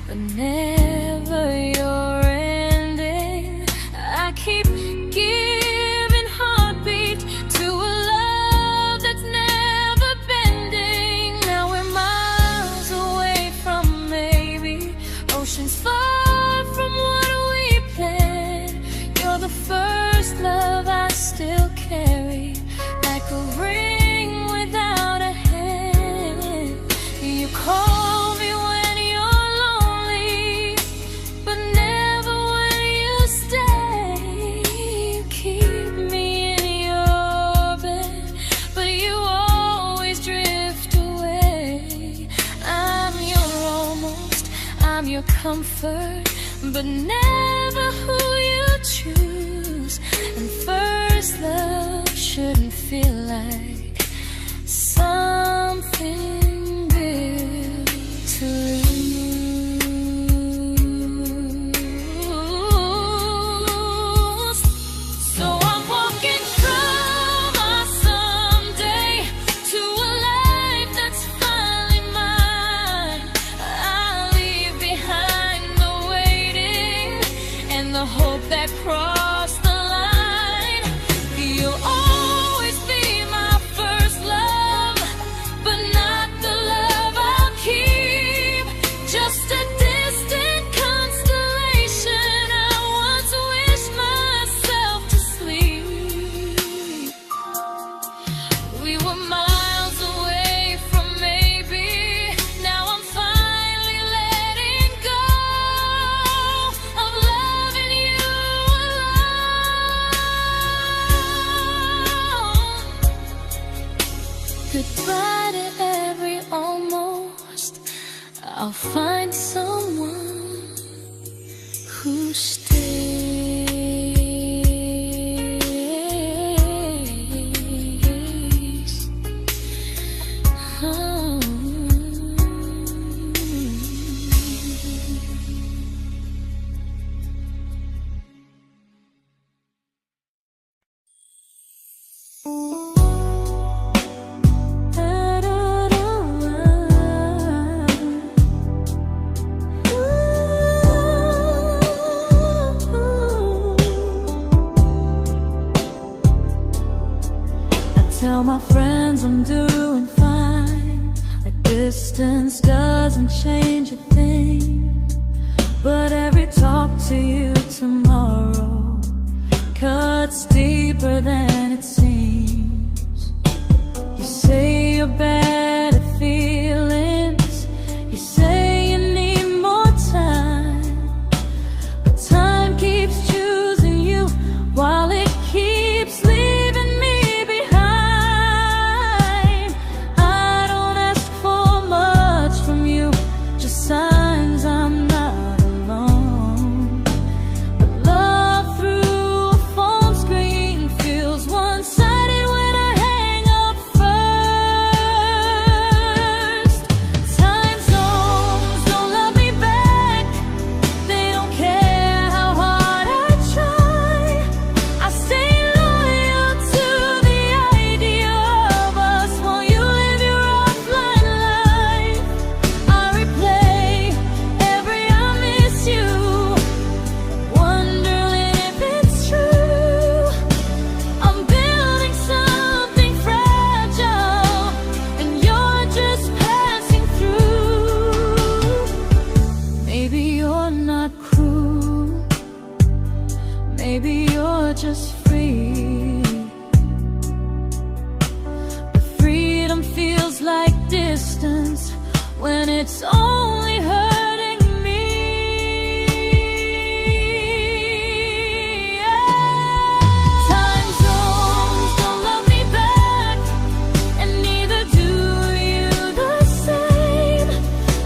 but never your ending. I keep giving heartbeat to a love that's never bending. Now we're miles away from maybe oceans far from what we planned. You're the first love I still carry, like a ring without a hand. You call me when you're lonely, but never when you stay. You keep me in your bed, but you always drift away. I'm your almost, I'm your comfort, but never who you choose. And first love shouldn't feel like something built to lose. So I'm walking from my someday to a life that's finally mine. I'll leave behind the waiting and the hope that crossed the line. You'll always be my first love, but not the love I'll keep. Just a distant constellation I once wished myself to sleep. We were miles away from maybe. Now I'm finally letting go of loving you alone. Goodbye to every almost. I'll find someone who stays. Oh. Tell my friends I'm doing fine, that distance doesn't change a thing. But every talk to you tomorrow cuts deeper than it seems. your better feelings. You say you need more time, but time keeps choosing you while it keeps leaving me behind. I don't ask for much from you, just signs I'm not alone. But love through a phone screen feels one-sided when I hang up first. Time zones don't love me back. They don't care how hard I try. I stay loyal to the idea of us while you live your offline life. I replay every I miss you, wondering if it's true. I'm building something fragile, and you're just passing through. Maybe you're not cruel, maybe you're just free. But freedom feels like distance when it's only hurting me. Time zones don't love me back, and neither do you the same.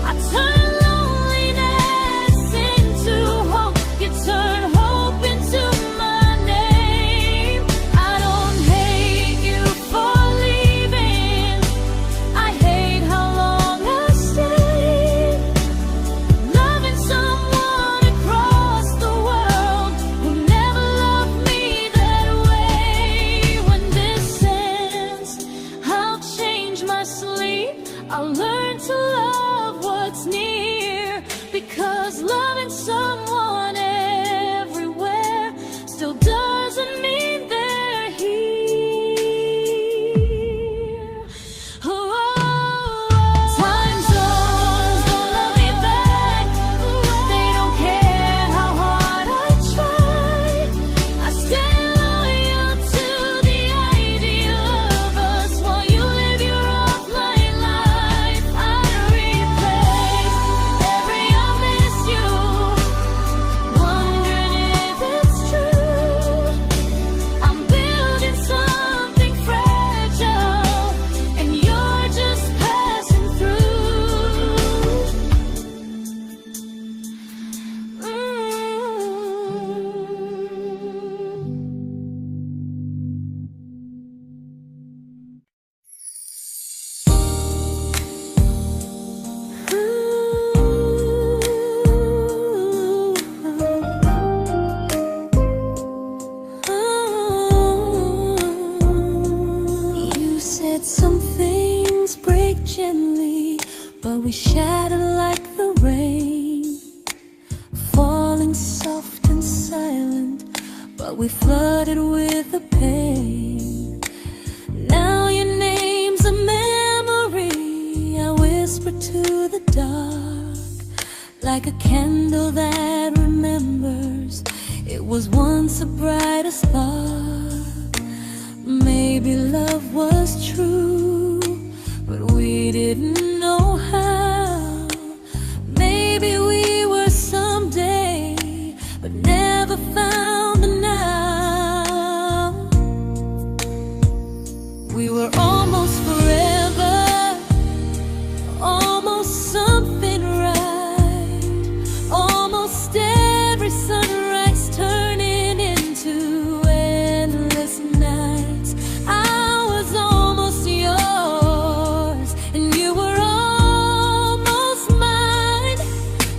I turn loneliness into hope, you turn hope into my name. I don't hate you for leaving, I hate how long I stayed. Loving someone across the world who never loved me that way. When this ends, I'll change my sleep, I'll learn to love what's near, because loving someone everywhere still doesn't mean they're here. Time zones don't love me back. They don't care how hard I try. I stay loyal to the idea of us while you live your offline life. I replay every I miss you, wondering if it's true. I'm building something fragile, and you're just passing through. You said some things break gently, but we shatter like the rain, falling soft and silent, but we flooded with the pain. Now your name's a memory I whisper to the dark, like a candle that remembers it was once a brighter spark. Maybe love was true, but we didn't know how. Maybe we were someday, but never found the now. We were almost forever, almost something right, almost every sunrise turning into endless nights. I was almost yours, and you were almost mine,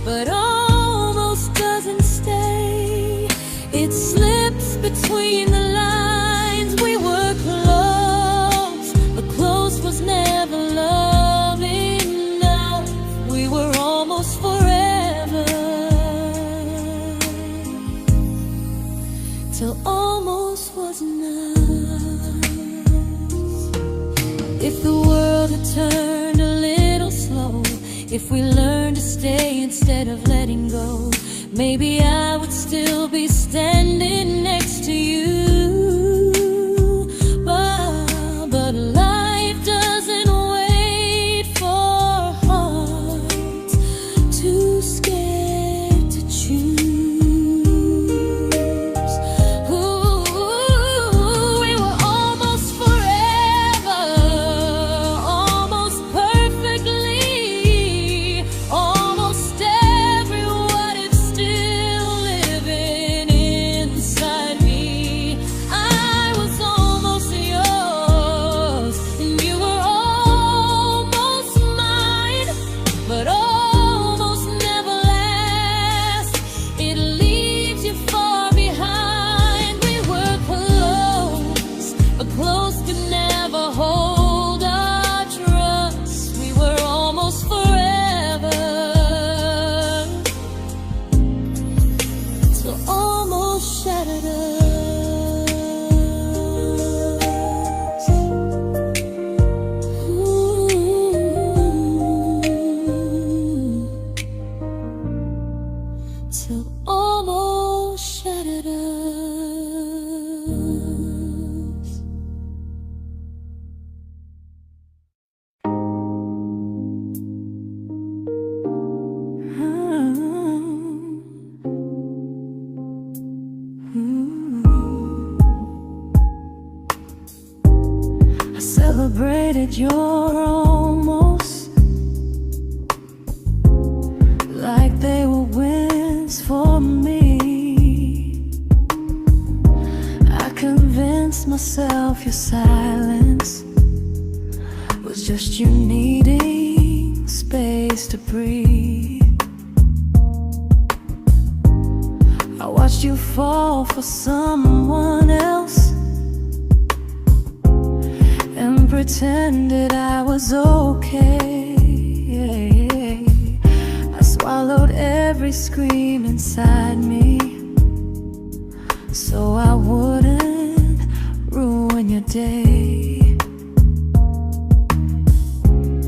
but almost doesn't stay. It slips between the lines. We were close, but close was never love enough. We were almost forever, till almost was enough. If the world had turned a little slow, if we learned to stay instead of letting go, maybe I would still be standing next to you. But life doesn't wait. I celebrated your almost like they were wins for me. I convinced myself your silence was just you needing space to breathe. I watched you fall for someone else and pretended I was okay. I swallowed every scream inside me so I wouldn't ruin your day.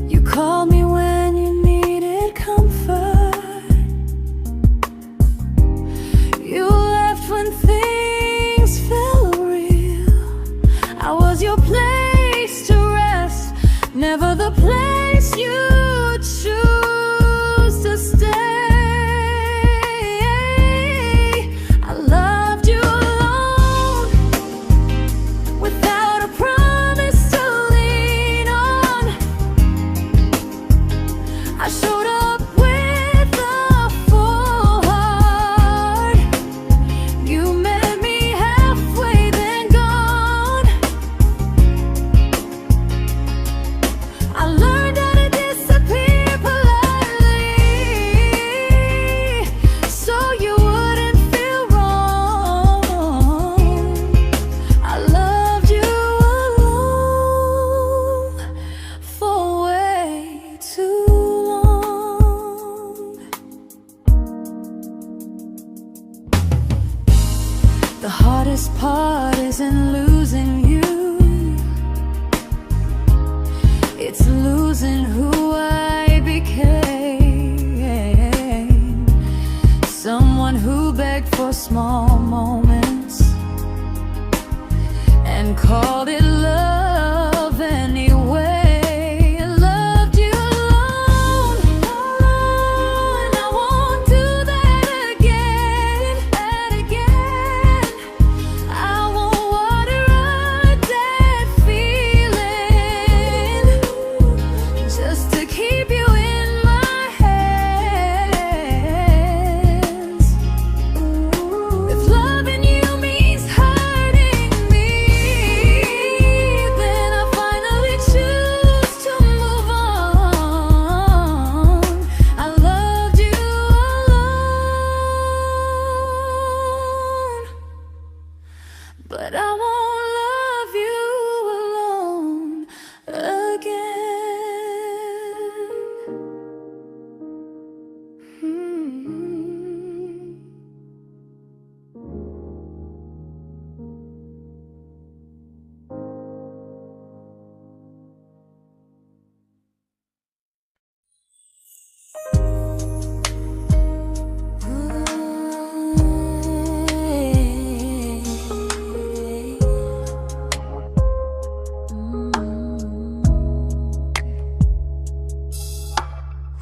You called me when you needed comfort. You left when things felt real. I was your place to rest, never the place you choose to stay. I loved you alone, without a promise to lean on. I showed up with a full heart. You met me halfway, then gone. I learned how to disappear politely, so you wouldn't feel wrong. I loved you alone for way too long. The hardest part isn't losing you, it's losing who I became. Someone who begged for small moments and called it love anyway. I loved you alone, and I won't do that again. I won't water a dead feeling just to keep you in my hands. If loving you means hurting me, then I finally choose to move on. I loved you alone, but I won't love you alone again.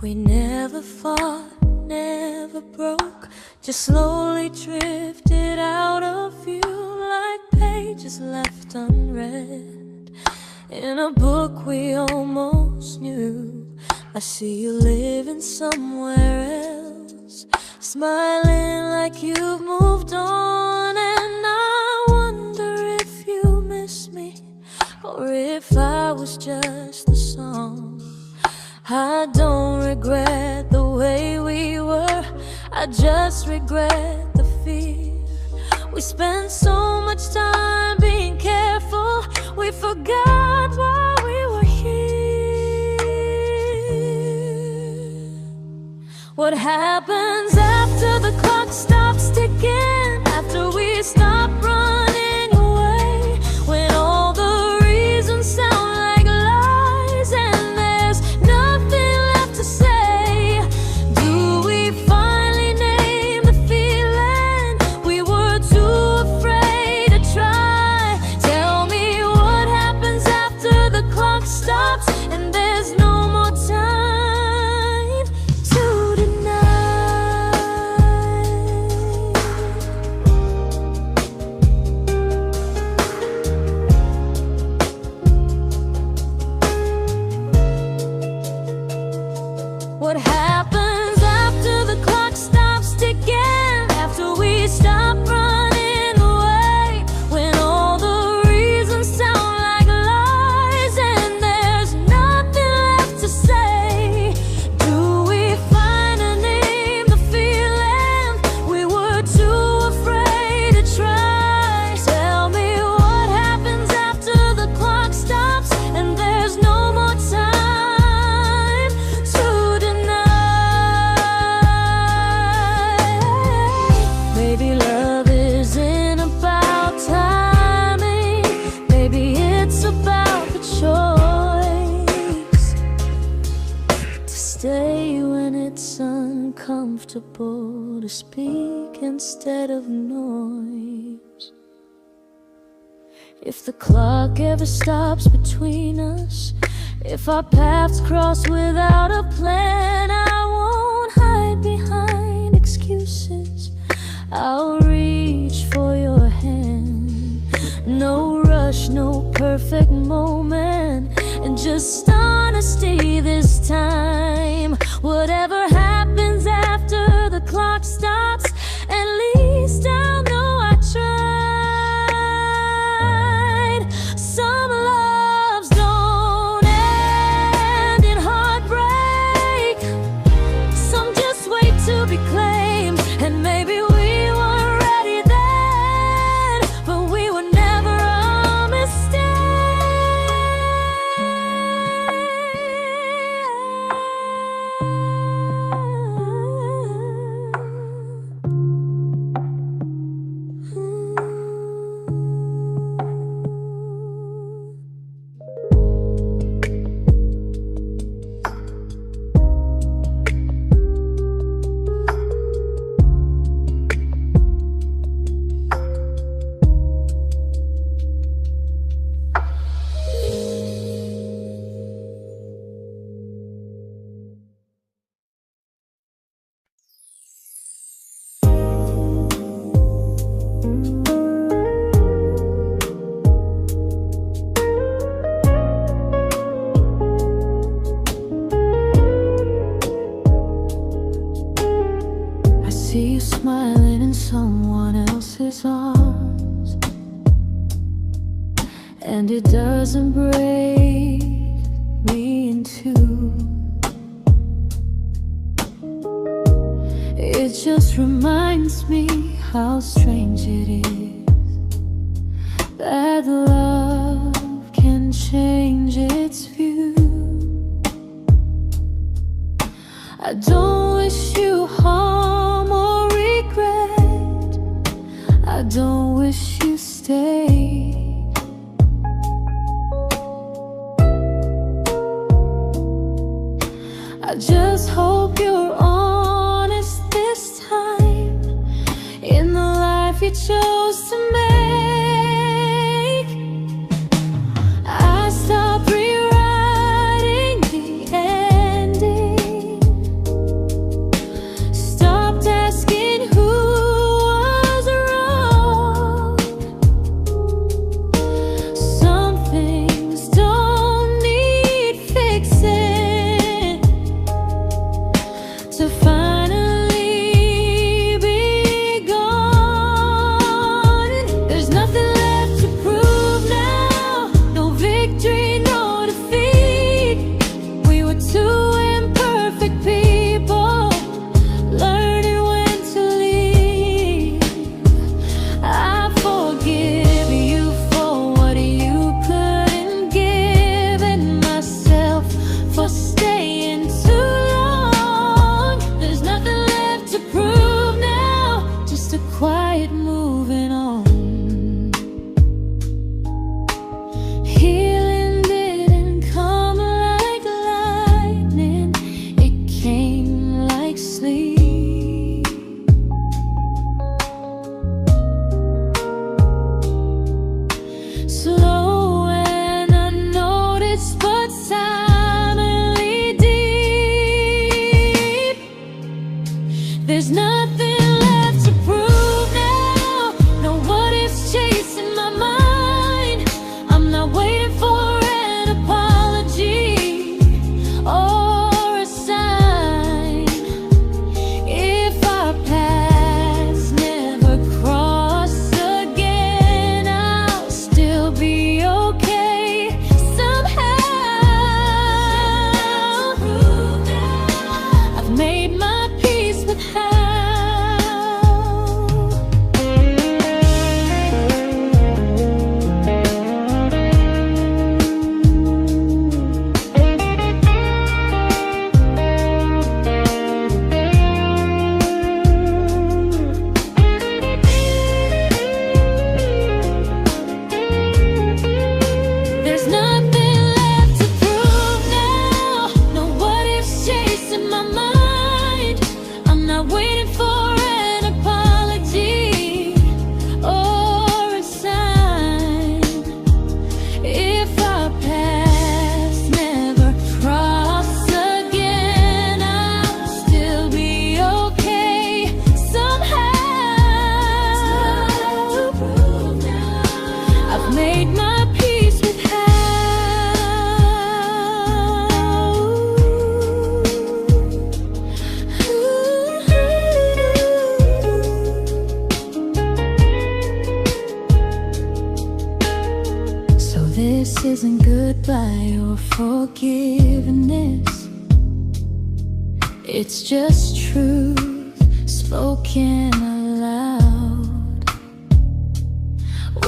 We never fought, never broke, just slowly drifted out of view like pages left unread in a book we almost knew. I see you living somewhere else, smiling like you've moved on, and I wonder if you miss me or if I was just the song. I don't regret the way we were, I just regret the fear. We spent so much time being careful, we forgot why we were here. What happens after the clock stops ticking, after we stop running away, when all the reasons sound like lies and there's nothing left to say? Do we finally name the feeling we were too afraid to try? comfortable to speak instead of noise. If the clock ever stops between us, if our paths cross without a plan, I won't hide behind excuses. I'll reach for your hand. No rush, no perfect moment, and just honesty this time. Whatever happens after the clock stops, at least I'll know I tried. Some loves don't end in heartbreak, some just wait to be claimed. And maybe we weren't ready then, but we were never a mistake. I see you smiling in someone else's arms, and it doesn't break me in two. It just reminds me how strange it is that love can change its view. I don't wish you harm or regret, I don't wish you stayed. I just hope you're honest this time in the life you chose to make. made my peace with This isn't goodbye or forgiveness. It's just truth spoken aloud.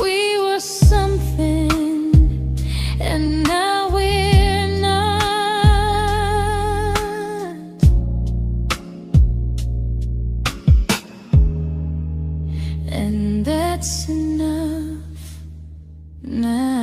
We were something, and now we're not. And that's enough now.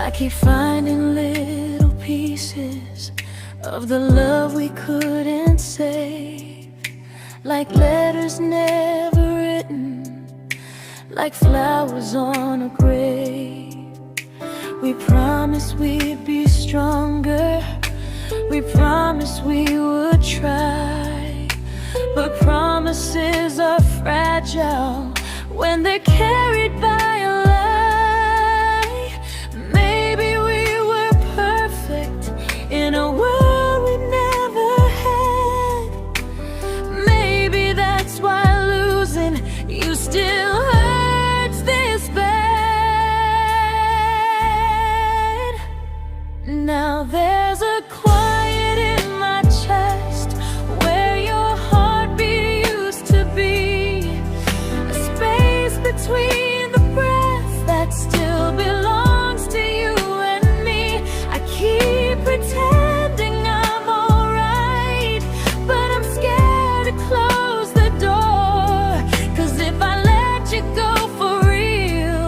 I keep finding little pieces of the love we couldn't save, like letters never written, like flowers on a grave. We promised we'd be stronger, we promised we would try, but promises are fragile when they're carried by a lie. Maybe we were perfect in a world we never had. Maybe that's why losing you still hurts this bad. Now there's a quiet in my chest where your heartbeat used to be, a space between the breaths that still belongs to you and me. I keep pretending I'm alright, but I'm scared to close the door, 'cause if I let you go for real,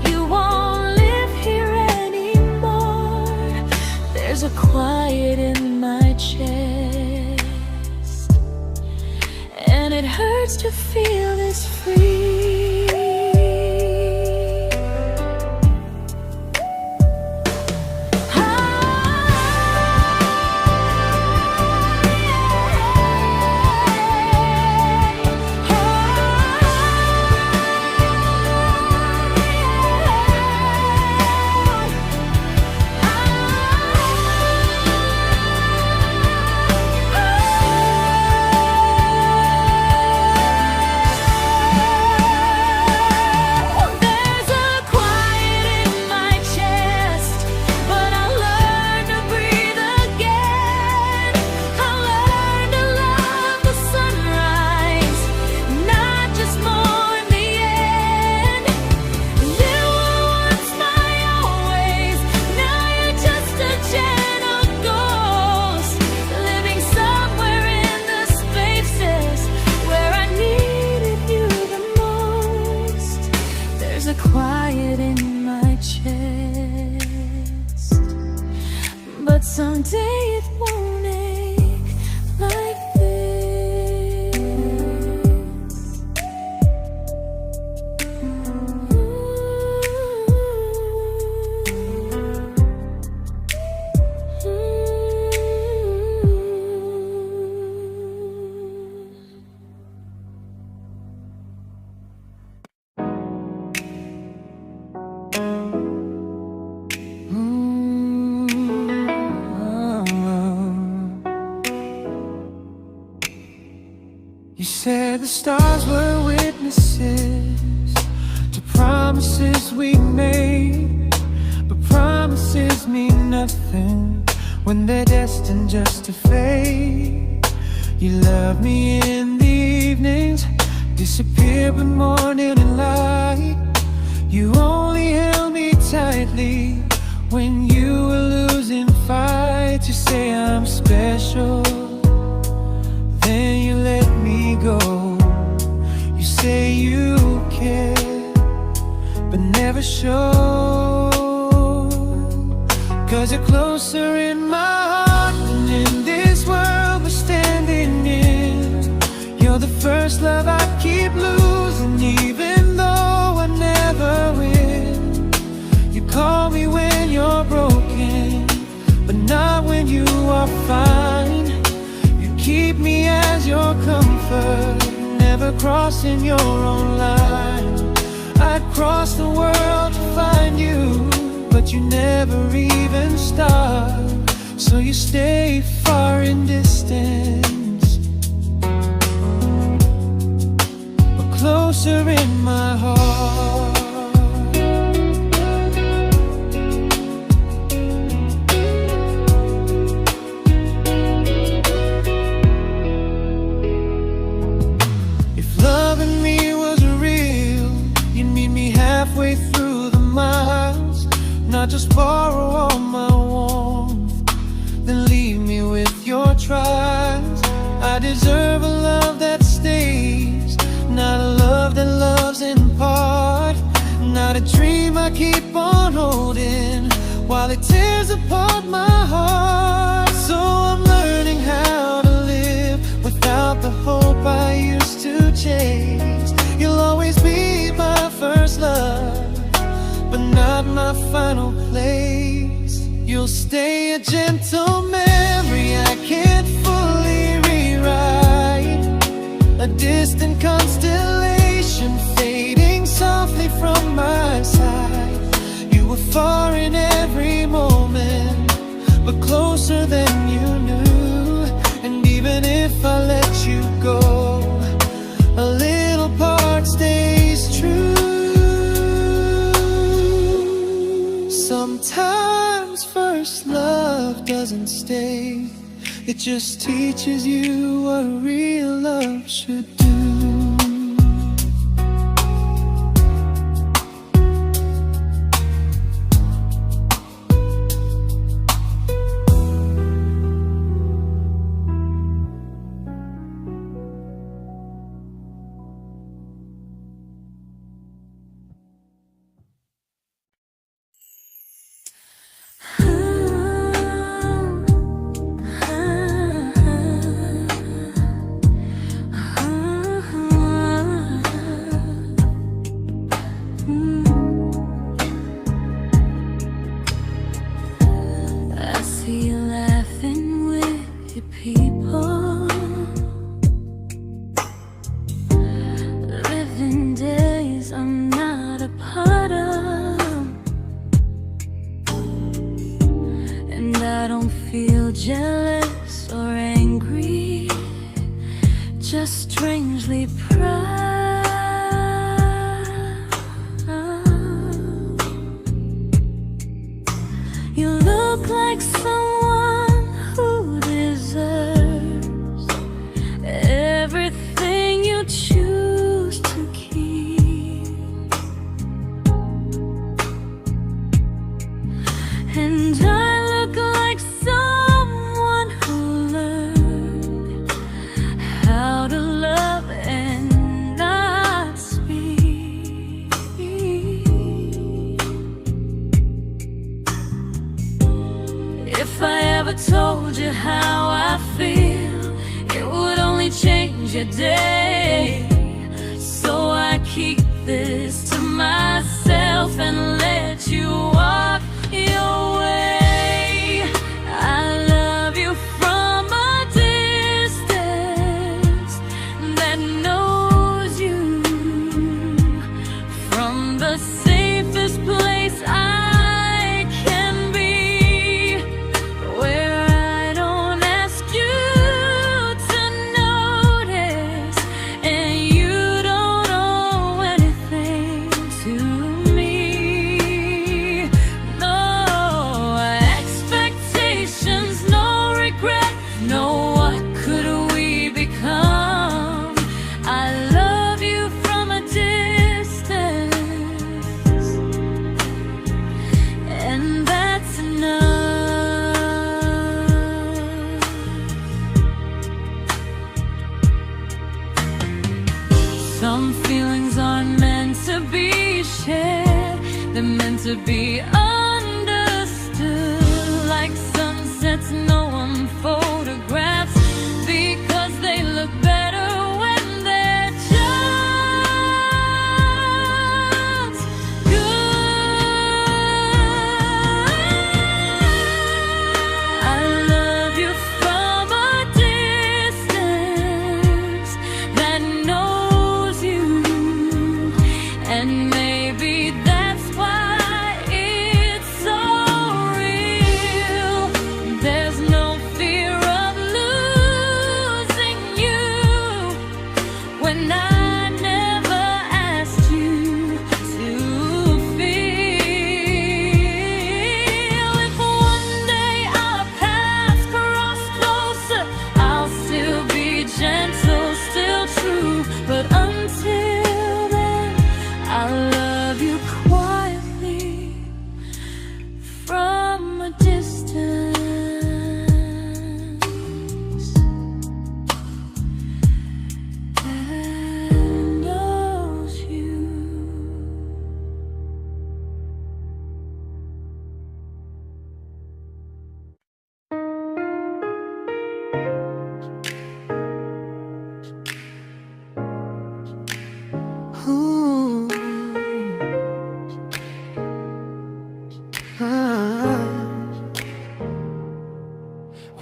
you won't live here anymore. There's a quiet in my chest, and it hurts to feel this free. Quiet in my chest, but someday it won't ache like this. You said the stars were witnesses to promises we made, but promises mean nothing when they're destined just to fade. You love me in the evenings, disappear when morning and light. You only held me tightly when you were losing fights. You say I'm special, then you let me go. You say you care, but never show, 'cause you're closer in my heart than in comfort, never crossing your own line. I'd cross the world to find you, but you never even start. So you stay far in distance, but closer in my heart. If loving me was real, you'd meet me halfway through the miles, not just borrow all my warmth, then leave me with your trials. I deserve a love that stays, not a love that loves in part, not a dream I keep on holding while it tears apart my heart. So I'm learning how to live without the hope I used to chase. You'll always be my first love, but not my final place. You'll stay a gentle memory I can't fully rewrite, a distant constellation fading softly from my side. You were far in every moment, but closer than you knew. And even if I let you go, a little part stays true. Sometimes first love doesn't stay, it just teaches you what real love should do. I see you laughing with your people, living days I'm not a part of, and I don't feel jealous or angry, just strangely proud. You look like someone who deserves everything you choose to keep, and I look like someone who learned how to love and not speak. If I ever told you how I feel, it would only change your day. So I keep this to myself and let you walk your way. I love you from a distance that knows you, from the safest place I can be, where I don't ask you to notice, and you don't owe anything to me. No expectations, no regret, no what could we become. I love you from a distance, and that's enough. Some feelings aren't meant to be shared, they're meant to be understood, like sunsets no one photographs, because they look better when they're just good. I love you from a distance,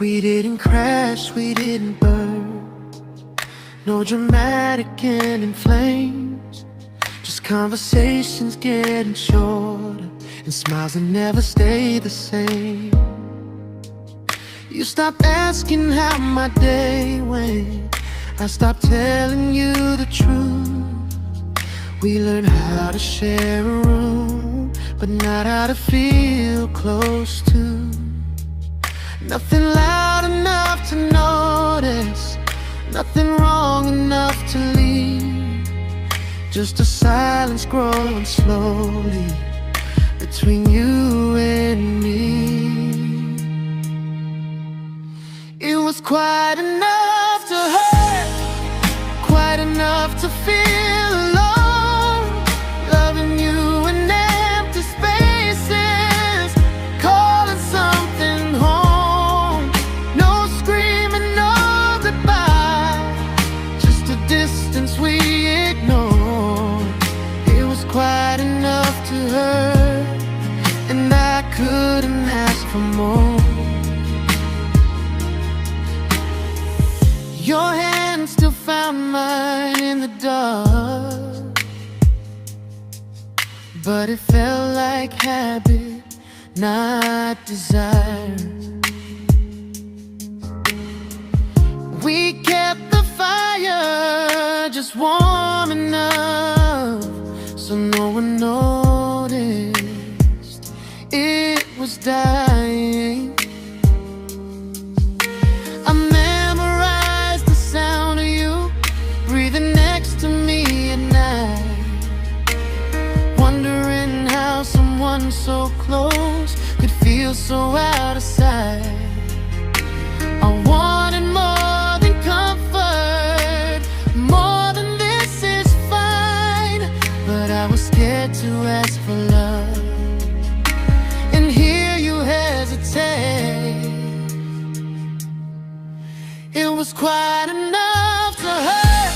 We didn't crash, we didn't burn. No dramatic end in flames. Just conversations getting shorter, and smiles that never stay the same. You stopped asking how my day went. I stopped telling you the truth. We learned how to share a room, but not how to feel close to. Nothing loud enough to notice, nothing wrong enough to leave. Just a silence growing slowly between you and me. It was quite enough to hurt, quite enough to feel alone. Loving you in empty spaces, calling something home. No screaming, no goodbye, just a distance we ignored. It was quite enough to hurt, and I couldn't ask for more. Your hand still found mine in the dark, but it felt like habit, not desire. We kept the fire just warm enough so no one noticed it was dying. I memorized the sound of you breathing next to me at night, wondering how someone so close could feel so out of sight. I wanted more than comfort, more than this is fine, but I was scared to ask for love and hear you hesitate. It was quite enough to hurt,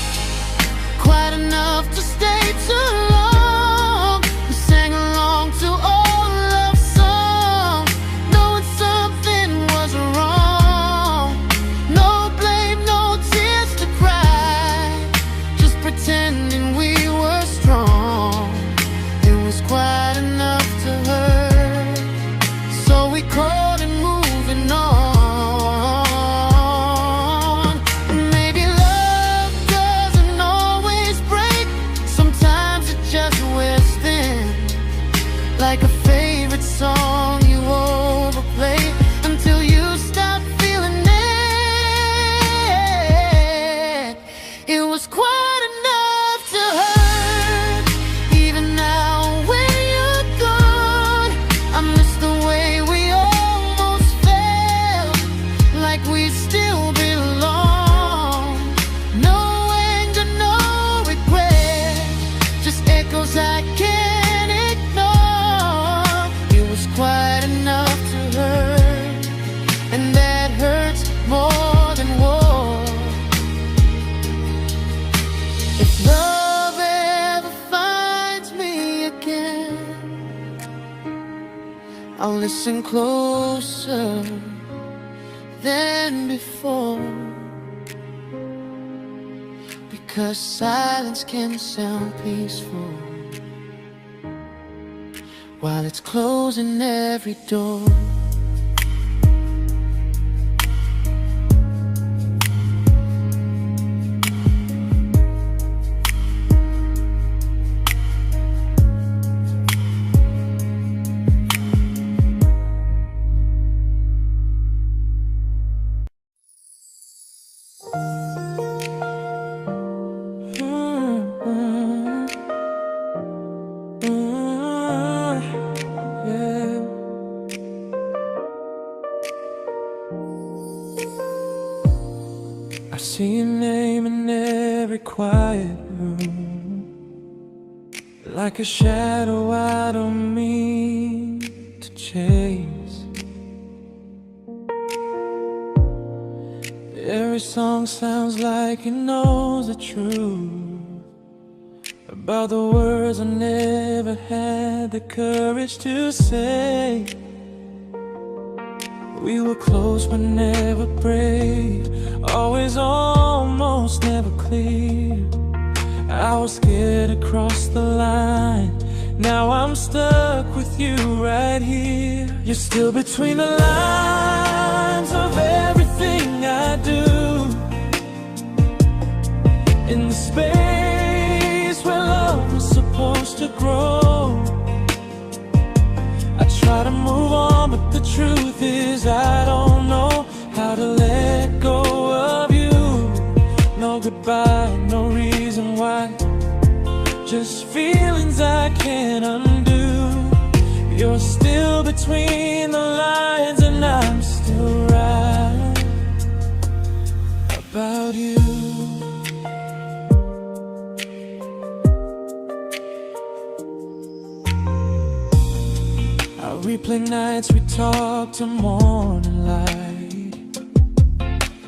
quite enough to stay too long. We sang along to old love songs, knowing something was wrong. No blame, no tears to cry, just pretending we were strong. It was quite enough to hurt, so we called and moving on. Like a favorite song you overplay until you stop feeling it. It was quite enough to hurt. Even now when you're gone, I miss the way we almost felt, like we still belong. No anger, no regret, just echoes I can't ignore. It was quite enough to hurt, and that hurts more than war. If love ever finds me again, I'll listen closer than before, because silence can sound peaceful while it's closing every door. I see your name in every quiet room, like a shadow I don't mean to chase. Every song sounds like it knows the truth about the words I never had the courage to say. We were close but never prayed, always almost never clear. I was scared to cross the line, now I'm stuck with you right here. You're still between the lines of everything I do, in the space where love was supposed to grow. I try to move on, but the truth is I don't know how to let go of you. No goodbye, no reason why, just feelings I can't undo. You're still between the lines and I'm still right about you. I replay nights we talk to morning light,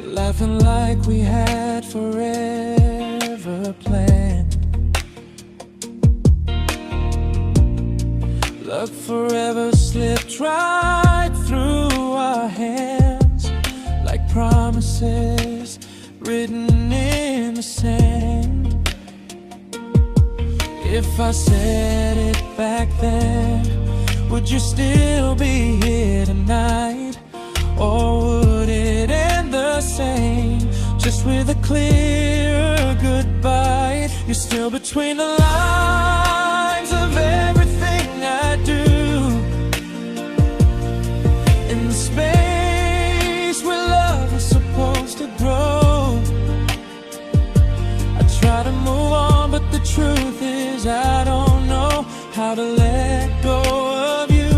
laughing like we had forever planned. Luck forever slipped right through our hands, like promises written in the sand. If I said it back then, would you still be here tonight? Or would it end the same, just with a clear goodbye? You're still between the lines of everything I do, in the space where love was supposed to grow. I try to move on, but the truth is I don't know how to let go of you.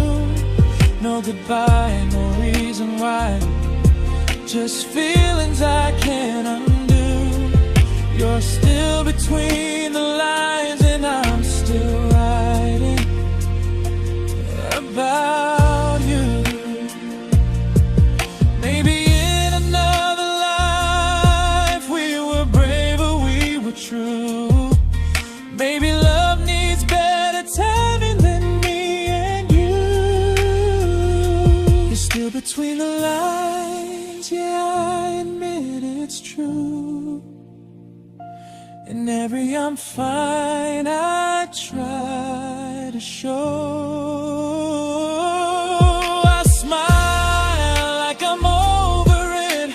No goodbye, no reason why, just feelings I can't undo. You're still between the lines and I'm still writing about you. Maybe in another life we were braver, we were true. Maybe love needs better timing than me and you. You're still between the lines, yeah, I admit it's true. In every I'm fine I try to show. I smile like I'm over it,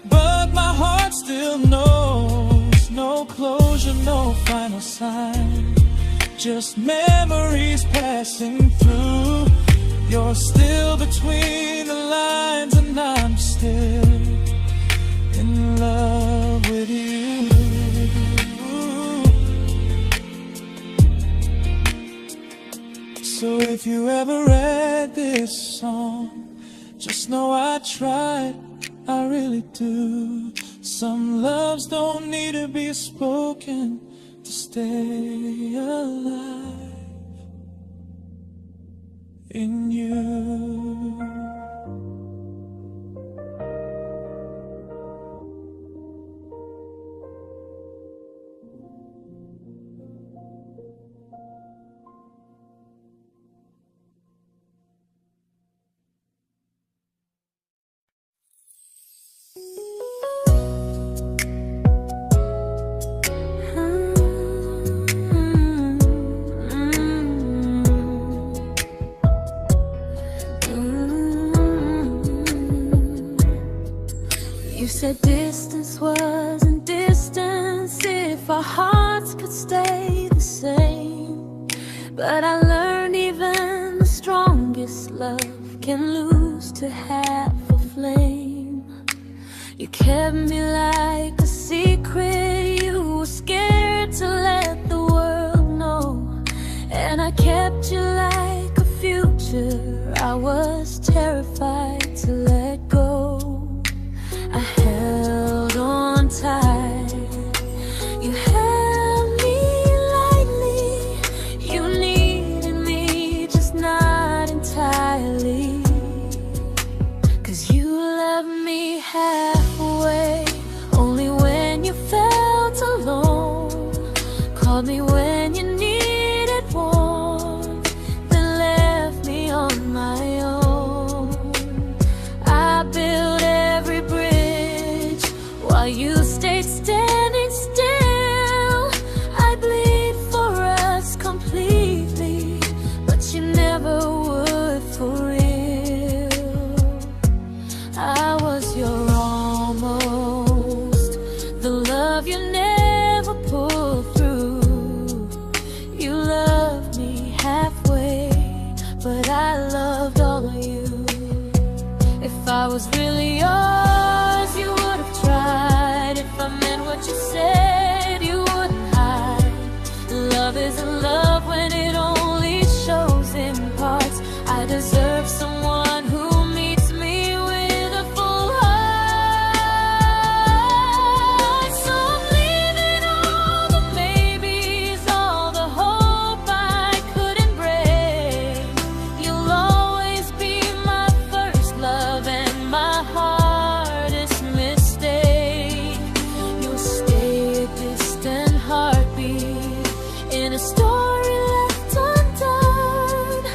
but my heart still knows. No closure, no final sign, just memories passing through. You're still between the lines and I'm still in love with you. So if you ever read this song, just know I tried, I really do. Some loves don't need to be spoken to stay alive in you. You said distance wasn't distance if our hearts could stay the same. But I learned even the strongest love can lose to half a flame. You kept me like a secret, you were scared to let the world know. And I kept you like a future, I was terrified to let go. I held on tight, you held me lightly. You needed me, just not entirely. 'Cause you left me halfway, only when you felt alone. Called me when you needed warmth, then left me on my own. I you stayed standing still. I bleed for us completely, but you never would for real. I was your almost, the love you never pulled through. You loved me halfway, but I loved all of you. If I was really yours, you would have tried. If I meant what you said, you wouldn't hide. Love isn't love when it only shows in parts. I deserve someone who meets me with a full heart. So I'm leaving all the maybes, all the hope I couldn't break. You'll always be my first love and my hardest mistake. You'll stay a distant heartbeat in a story left undone,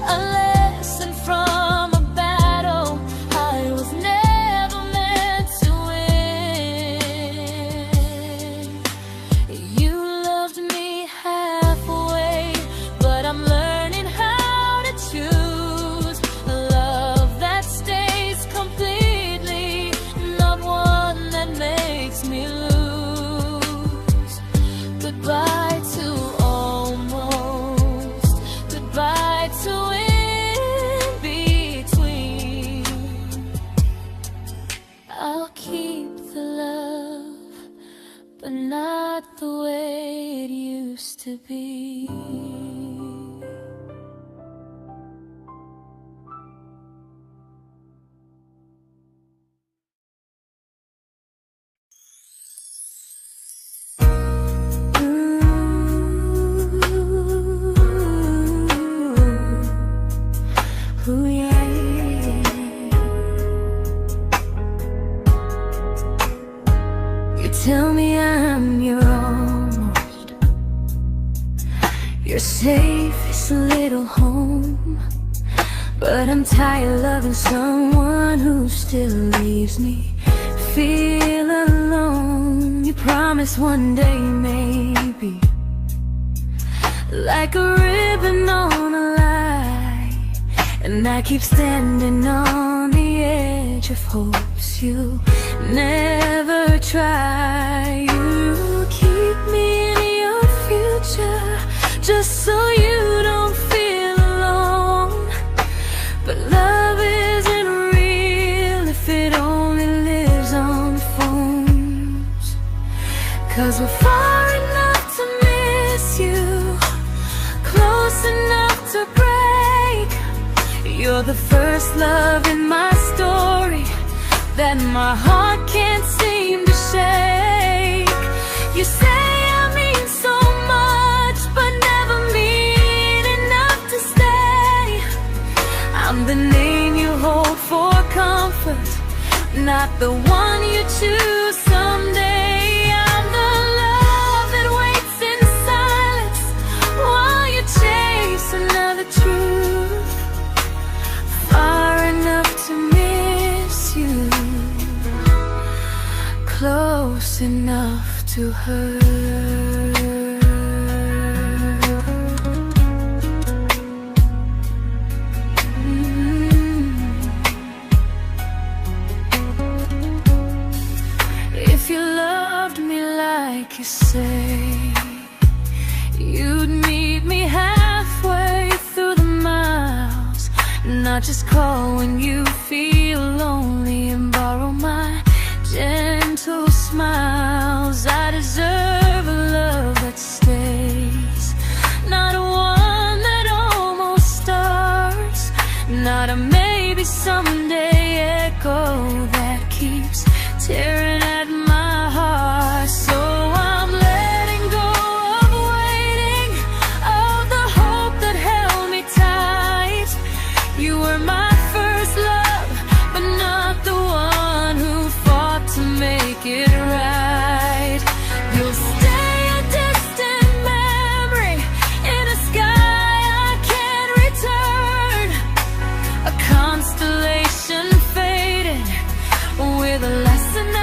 a lesson from a battle I was never meant to win. You loved me halfway, but I'm learning how to choose a love that stays completely, not one that makes me lose. Goodbye to almost, goodbye to in between. I'll keep the love, but not the way it used to be. Ooh, yeah. You tell me I'm your almost, your safest little home, but I'm tired loving someone who still leaves me feel alone. You promise one day maybe, like a ribbon on a line, and I keep standing on the edge of hopes you never try. You keep me in your future just so you don't feel alone. But love isn't real if it only lives on phones. 'Cause we're far enough to miss you, close enough to break. You're the first love in my story that my heart can't seem to shake. You say I mean so much, but never mean enough to stay. I'm the name you hold for comfort, not the one you choose someday. I'm the love that waits in silence while you chase another truth. Far enough to miss you, close enough to hurt. If you loved me like you say, you'd meet me halfway through the miles, not just call when you feel lonely and borrow my gentle smiles. I deserve a love that stays, not one that almost starts, not a maybe someday echo that keeps tearing at my heart. So I'm letting go of waiting, of the hope that held me tight. You were my first love, but not the one who fought to make it right. You'll stay a distant memory in a sky I can't return, a constellation faded with a lesson I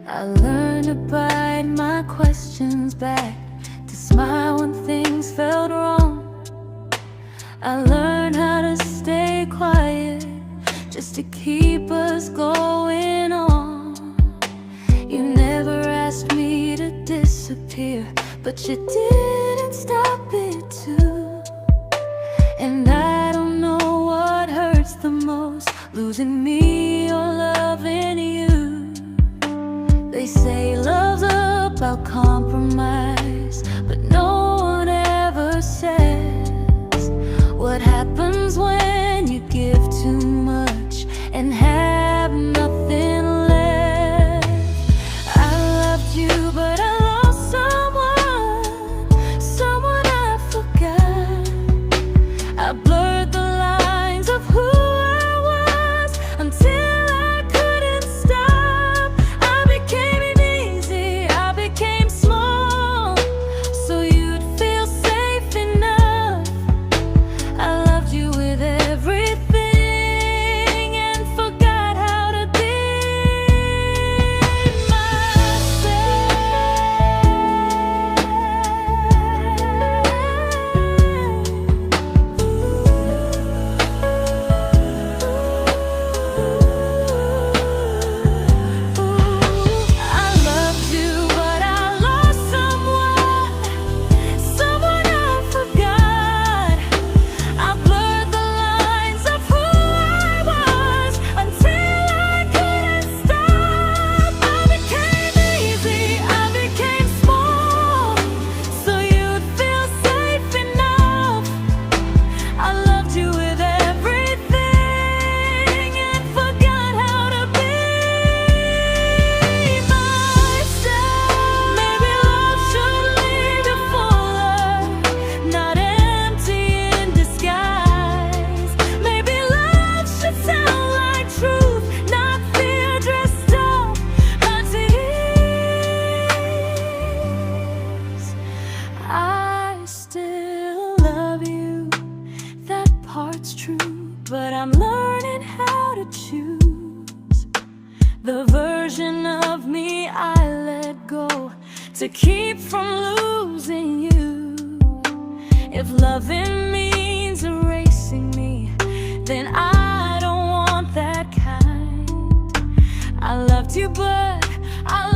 I learned to bite my questions back, to smile when things felt wrong. I learned how to stay quiet, just to keep us going on. You never asked me to disappear, but you didn't stop it too. And I don't know what hurts the most, losing me or loving you. They say love's about compromise, but no one ever says what happens when you give too much and have nothing left. I loved you, but I lost someone I forgot. I blurred the lines of who I was until I couldn't stop. I became easy, I became small, so you'd feel safe enough. I loved you with everything and forgot how to be but I'm learning how to choose the version of me I let go to keep from losing you. If loving means erasing me, then I don't want that kind. I loved you, but I